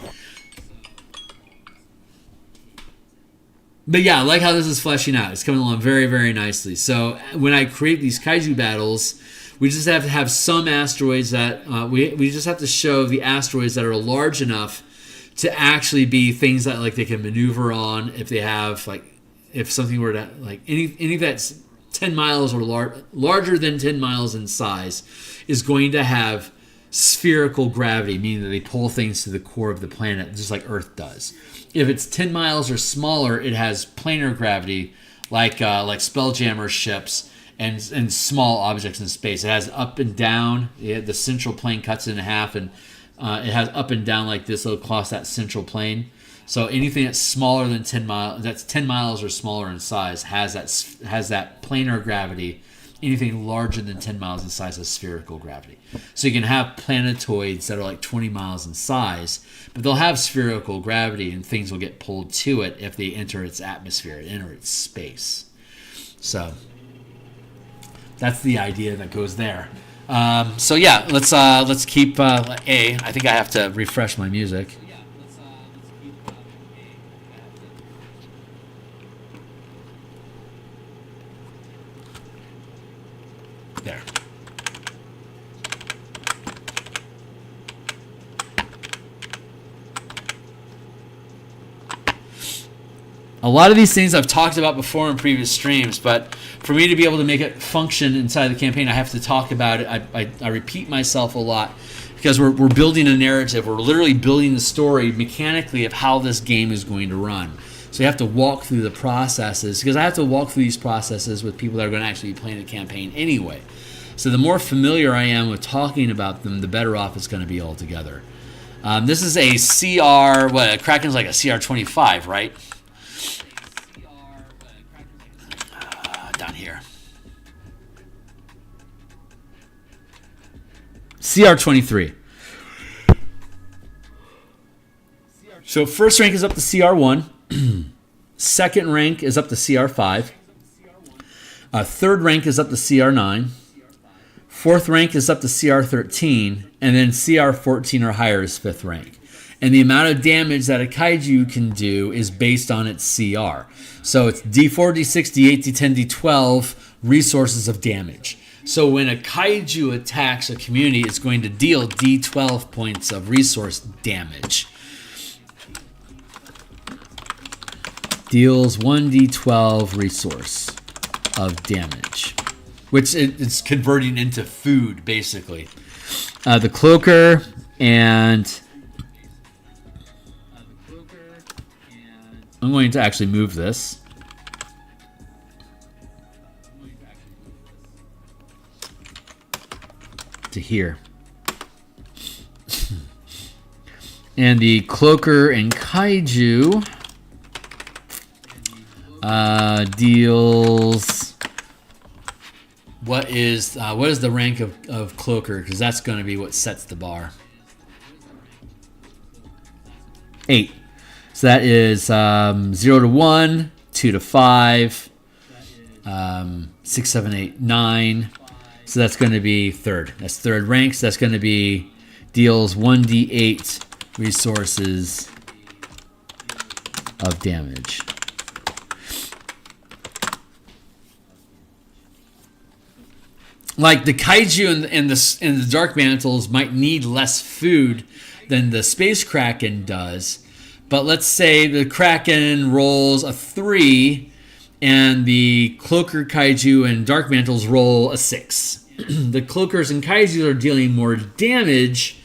But yeah, I like how this is fleshing out. It's coming along very, very nicely. So when I create these kaiju battles, we just have to have some asteroids that we just have to show the asteroids that are large enough to actually be things that like they can maneuver on. If they have like, if something were to like any that's 10 miles or larger than 10 miles in size is going to have spherical gravity, meaning that they pull things to the core of the planet, just like Earth does. If it's 10 miles or smaller, it has planar gravity, like Spelljammer ships. And small objects in space. It has up and down. The central plane cuts it in half, and it has up and down like this. It'll cross that central plane. So anything that's smaller than 10 miles, that's 10 miles or smaller in size, has that planar gravity anything larger than 10 miles in size has spherical gravity. So you can have planetoids that are like 20 miles in size, but they'll have spherical gravity and things will get pulled to it if they enter its atmosphere, enter its space. So that's the idea that goes there. So yeah, let's keep A. I think I have to refresh my music. There. A lot of these things I've talked about before in previous streams, but for me to be able to make it function inside the campaign, I have to talk about it. I repeat myself a lot because we're building a narrative. We're literally building the story mechanically of how this game is going to run. So you have to walk through the processes, because I have to walk through these processes with people that are going to actually be playing the campaign anyway. So the more familiar I am with talking about them, the better off it's going to be altogether. This is a CR, Kraken's like a CR 25, right? Down here. CR 23. So first rank is up to CR 1. Second rank is up to CR 5. Third rank is up to CR 9. Fourth rank is up to CR 13. And then CR 14 or higher is fifth rank. And the amount of damage that a kaiju can do is based on its CR. So it's D4, D6, D8, D10, D12 resources of damage. So when a kaiju attacks a community, it's going to deal D12 points of resource damage. Deals 1d12 resource of damage, which it's converting into food, basically. The cloaker and... I'm going to actually move this. To here. And the cloaker and kaiju... deals. What is the rank of cloaker? Because that's going to be what sets the bar. 8. So that is 0 to 1, 2 to 5, 6, 7, 8, 9. So that's going to be third. That's third rank. So that's going to be deals 1d8 resources of damage. Like the kaiju and the dark mantles might need less food than the space kraken does, but let's say the kraken rolls a 3 and the cloaker, kaiju, and dark mantles roll a 6. The cloakers and kaiju are dealing more damage,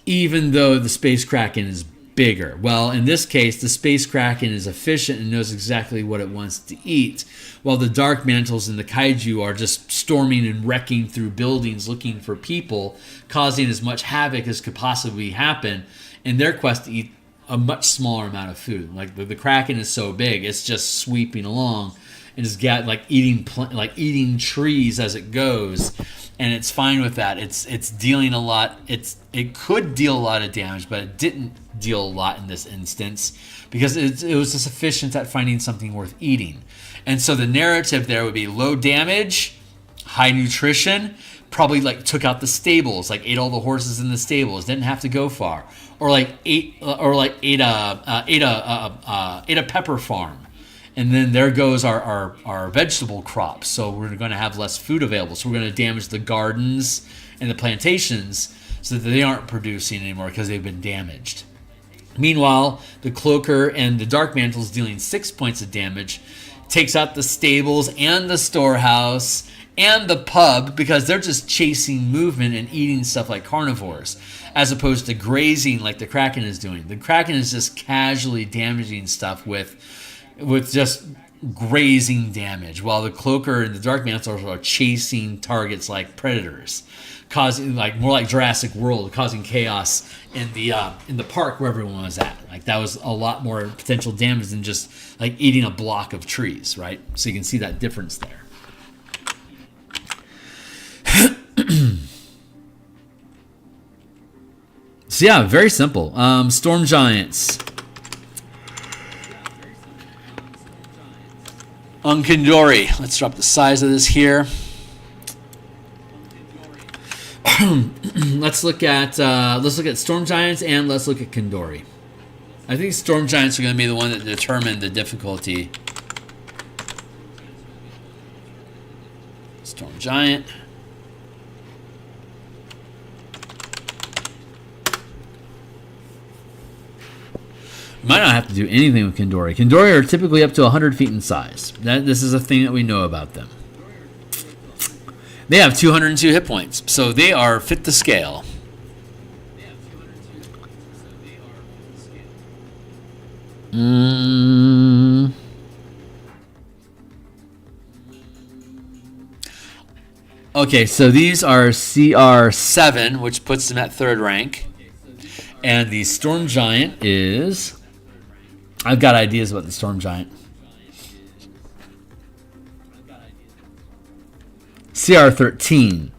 even though the space kraken is bigger. Well, in this case, the space kraken is efficient and knows exactly what it wants to eat, while the dark mantles and the kaiju are just storming and wrecking through buildings looking for people, causing as much havoc as could possibly happen in their quest to eat a much smaller amount of food. Like the kraken is so big, it's just sweeping along and is eating trees as it goes, and it's fine with that. It's dealing a lot. It could deal a lot of damage, but it didn't deal a lot in this instance because it was just efficient at finding something worth eating. And so the narrative there would be low damage, high nutrition, probably like took out the stables, like ate all the horses in the stables, didn't have to go far, or ate a pepper farm. And then there goes our vegetable crops. So we're going to have less food available. So we're going to damage the gardens and the plantations so that they aren't producing anymore because they've been damaged. Meanwhile, the cloaker and the dark mantles dealing 6 points of damage takes out the stables and the storehouse and the pub because they're just chasing movement and eating stuff like carnivores as opposed to grazing like the kraken is doing. The kraken is just casually damaging stuff with just grazing damage, while the cloaker and the dark mantles are chasing targets like predators, causing more like Jurassic World, causing chaos in the park where everyone was at. Like that was a lot more potential damage than just like eating a block of trees, right? So you can see that difference there. So yeah, very simple. Storm Giants. On Kandori, let's drop the size of this here. let's look at Storm Giants and let's look at Kandori. I think Storm Giants are going to be the one that determine the difficulty. Storm Giant. Might not have to do anything with Kandori. Kandori are typically up to 100 feet in size. This is a thing that we know about them. They have 202 hit points, so they are fit to scale. Okay, so these are CR7, which puts them at 3rd rank. And the Storm Giant is... I've got ideas about the Storm Giant. CR13.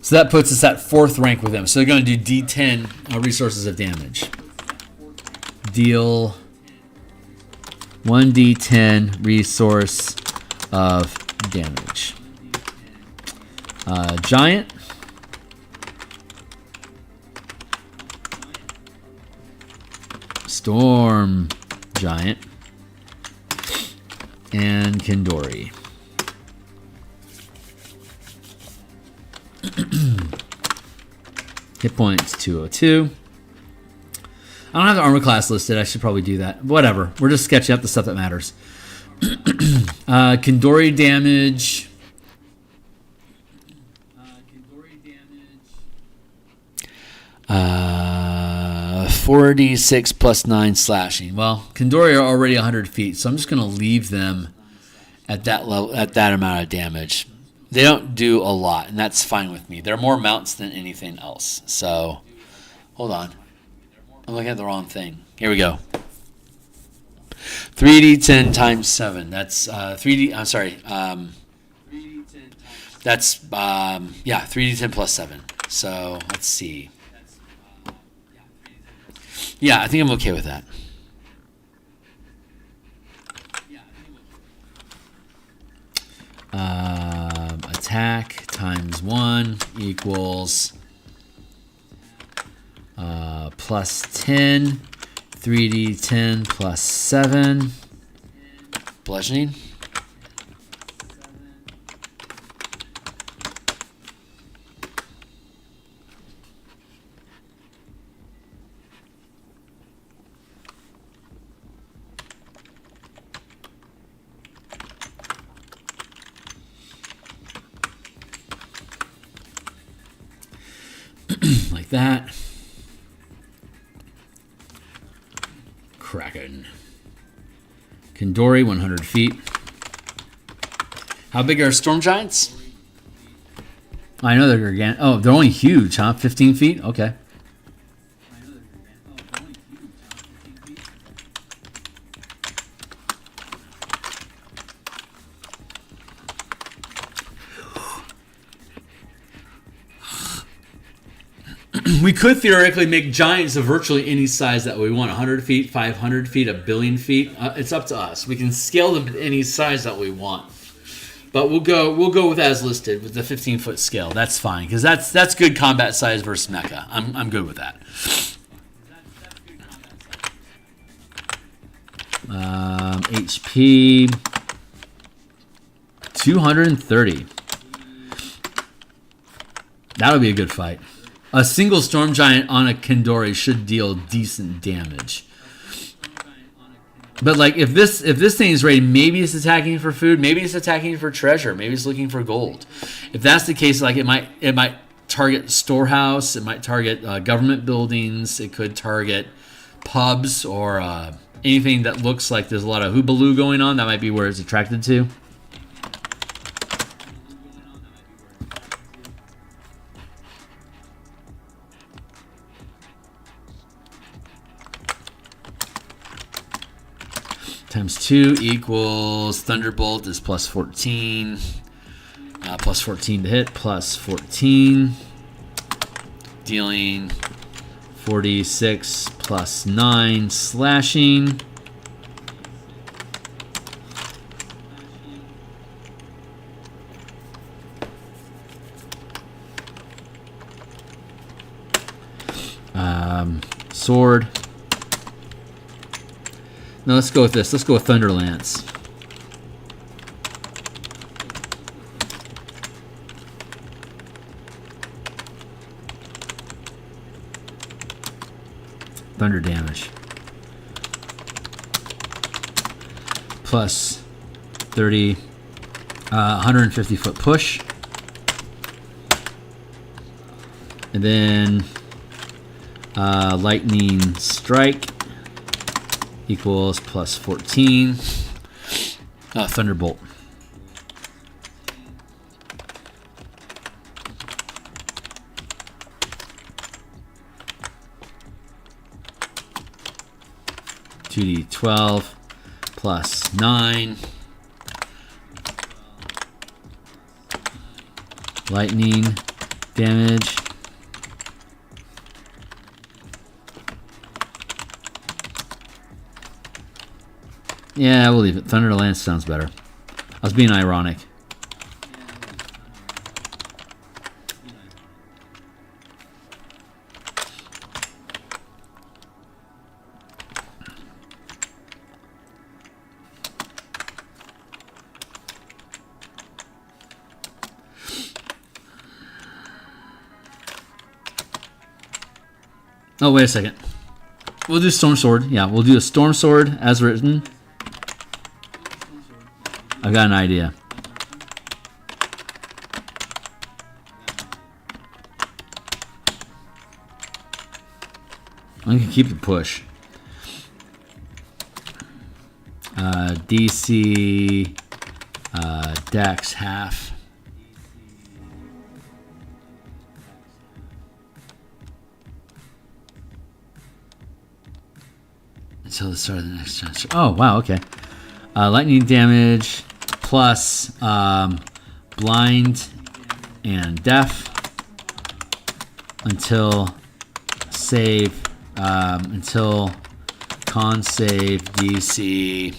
So that puts us at 4th rank with them. So they're going to do D10 resources of damage. Deal 1d10 resource of damage. Giant. Storm Giant. And Kandori. Hit points 202. I don't have the armor class listed. I should probably do that. Whatever. We're just sketching up the stuff that matters. Kandori damage. 4d6 plus 9 slashing. Well, Kandori are already 100 feet, so I'm just going to leave them at that level, at that amount of damage. They don't do a lot, and that's fine with me. They're more mounts than anything else. So, hold on. I'm looking at the wrong thing. Here we go. 3d10 times 7. That's 3d. I'm sorry. That's 3d10 plus 7. So let's see. Yeah, I think I'm okay with that. Attack times 1 equals plus 10, 3d10 plus 7. Bludgeoning. Like that. Kraken. Kandori, 100 feet. How big are Storm Giants? I know they're gargantuan. Oh, they're only huge, huh? 15 feet? Okay. We could theoretically make giants of virtually any size that we want. 100 feet, 500 feet, a billion feet. It's up to us. We can scale them to any size that we want. But we'll go with as listed with the 15-foot scale. That's fine because that's good combat size versus mecha. I'm good with that. HP 230. That'll be a good fight. A single Storm Giant on a Kandori should deal decent damage. But like if this thing is ready, maybe it's attacking for food, maybe it's attacking for treasure, maybe it's looking for gold. If that's the case, like it might target storehouse, it might target government buildings, it could target pubs or anything that looks like there's a lot of hoobaloo going on. That might be where it's attracted to. Times 2 equals Thunderbolt is plus 14. Plus 14 to hit, plus 14. Dealing 46 plus 9 slashing. Sword. No, let's go with this. Let's go with Thunder Lance. Thunder damage. Plus 30, 150 foot push. And then lightning strike equals plus 14. Thunderbolt. $2d12 plus 9. Lightning damage. Yeah, we'll leave it. Thunder Lance sounds better. I was being ironic. Oh, wait a second. We'll do Storm Sword. Yeah, we'll do a Storm Sword as written. I've got an idea. I can keep the push. DC Dex half. Until the start of the next turn. Oh, wow, okay. Lightning damage plus blind and deaf until save, until con save DC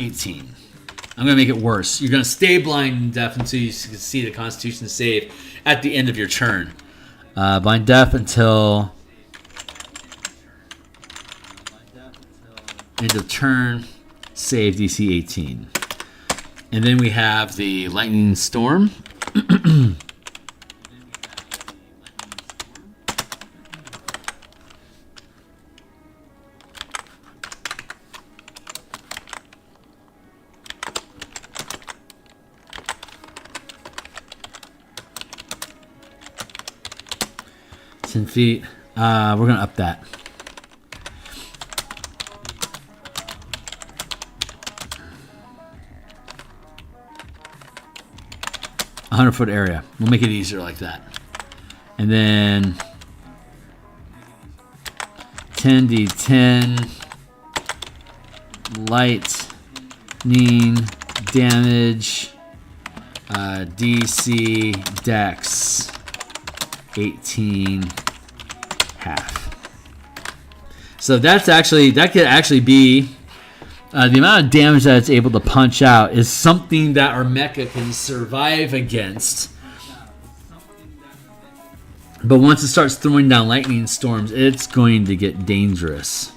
18. I'm going to make it worse. You're going to stay blind and deaf until you can see the Constitution save at the end of your turn. Blind deaf until end of turn, save DC 18. And then we have the Lightning Storm. 10 feet. We're going to up that. A 100-foot area. We'll make it easier like that. And then 10d10 lightning damage, DC Dex 18 half. So that's actually, that could actually be the amount of damage that it's able to punch out is something that our mecha can survive against. But once it starts throwing down lightning storms, it's going to get dangerous.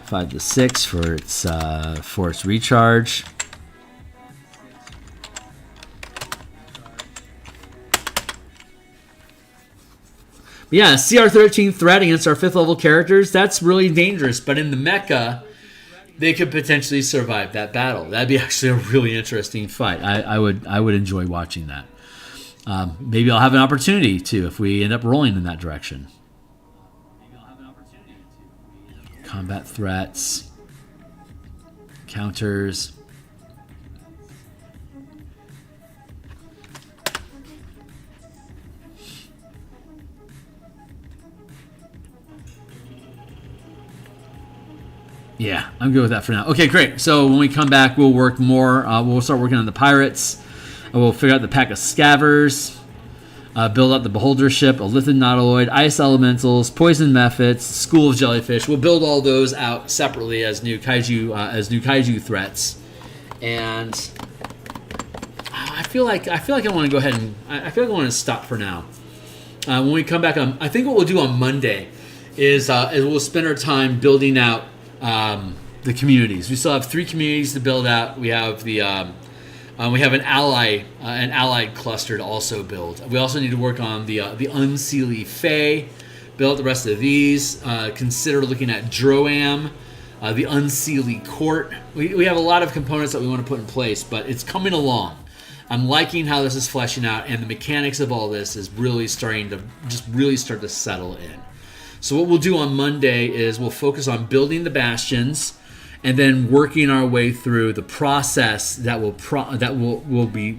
5 to 6 for its recharge. But yeah, CR13 threat against our 5th level characters, that's really dangerous. But in the mecha, they could potentially survive that battle. That'd be actually a really interesting fight. I would enjoy watching that. Maybe I'll have an opportunity to if we end up rolling in that direction. Combat threats, counters. Yeah, I'm good with that for now. Okay, great. So when we come back, we'll work more. We'll start working on the pirates. We'll figure out the pack of scavers. build out the Beholder ship, a Lithid Nautiloid, Ice Elementals, Poison Mephits, School of Jellyfish. We'll build all those out separately as new kaiju threats. And I feel like I want to go ahead and I feel like I want to stop for now. When we come back on, I think what we'll do on Monday is we'll spend our time building out the communities. We still have 3 communities to build out. We have we have an allied cluster to also build. We also need to work on the Unseelie Fae, build the rest of these. Consider looking at Droam, the Unseelie Court. We have a lot of components that we want to put in place, but it's coming along. I'm liking how this is fleshing out, and the mechanics of all this is really starting to start to settle in. So what we'll do on Monday is we'll focus on building the Bastions, and then working our way through the process that will be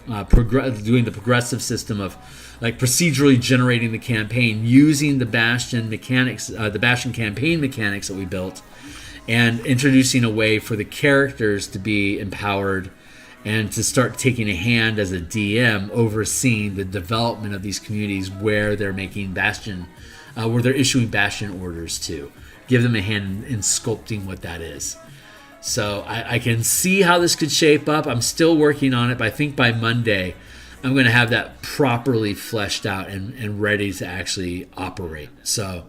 doing the progressive system of like procedurally generating the campaign using the Bastion mechanics, the Bastion Campaign mechanics that we built, and introducing a way for the characters to be empowered and to start taking a hand as a DM overseeing the development of these communities where they're making Bastion, where they're issuing Bastion orders to. Give them a hand in sculpting what that is. So I can see how this could shape up. I'm still working on it, but I think by Monday I'm going to have that properly fleshed out and ready to actually operate. So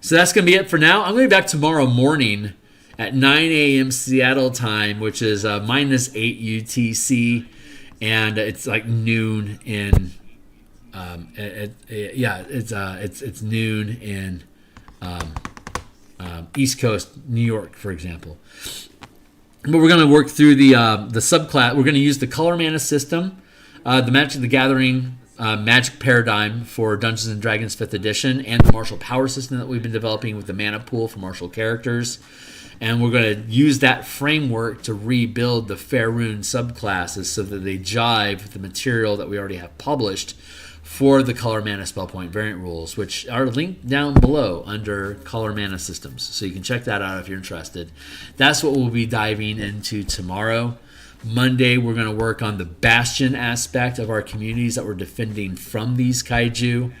that's going to be it for now. I'm going to be back tomorrow morning at 9 a.m. Seattle time, which is -8 UTC, and it's like noon in it's noon in East Coast, New York, for example. But we're going to work through the subclass. We're going to use the Color Mana system, the Magic the Gathering Magic Paradigm for Dungeons and Dragons 5th Edition, and the Martial Power system that we've been developing with the mana pool for martial characters. And we're going to use that framework to rebuild the Faerun subclasses so that they jive with the material that we already have published for the Color Mana Spell Point variant rules, which are linked down below under Color Mana Systems. So you can check that out if you're interested. That's what we'll be diving into tomorrow. Monday, we're going to work on the Bastion aspect of our communities that we're defending from these kaiju.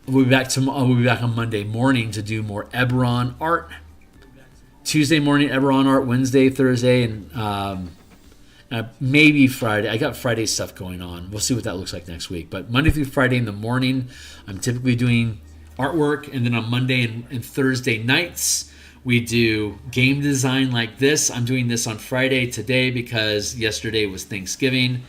We'll be back on Monday morning to do more Eberron art. Tuesday morning, Eberron art. Wednesday, Thursday, and maybe Friday. I got Friday stuff going on. We'll see what that looks like next week. But Monday through Friday in the morning, I'm typically doing artwork. And then on Monday and Thursday nights, we do game design like this. I'm doing this on Friday today because yesterday was Thanksgiving.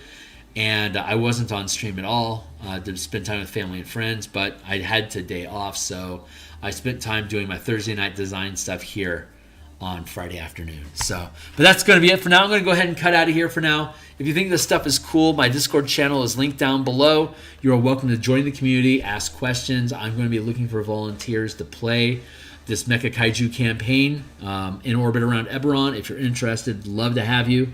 And I wasn't on stream at all to spend time with family and friends. But I had today off, so I spent time doing my Thursday night design stuff here on Friday afternoon. But that's going to be it for now. I'm going to go ahead and cut out of here for now. If you think this stuff is cool, my Discord channel is linked down below. You are welcome to join the community, ask questions. I'm going to be looking for volunteers to play this Mecha Kaiju campaign in orbit around Eberron. If you're interested, love to have you.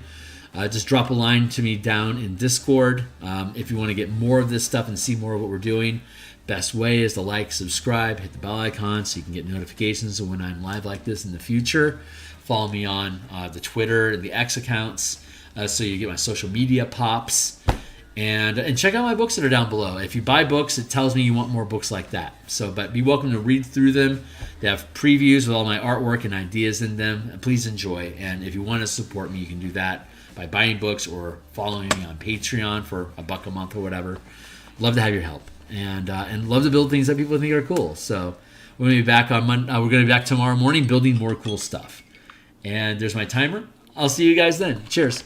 Just drop a line to me down in Discord. If you want to get more of this stuff and see more of what we're doing, best way is to like, subscribe, hit the bell icon so you can get notifications of when I'm live like this in the future. Follow me on the Twitter and the X accounts so you get my social media pops. And check out my books that are down below. If you buy books, it tells me you want more books like that. But be welcome to read through them. They have previews with all my artwork and ideas in them. Please enjoy. And if you want to support me, you can do that by buying books or following me on Patreon for $1 a month or whatever. Love to have your help. And love to build things that people think are cool. So we're going to be back on Monday. We're going to be back tomorrow morning building more cool stuff. And there's my timer. I'll see you guys then. Cheers.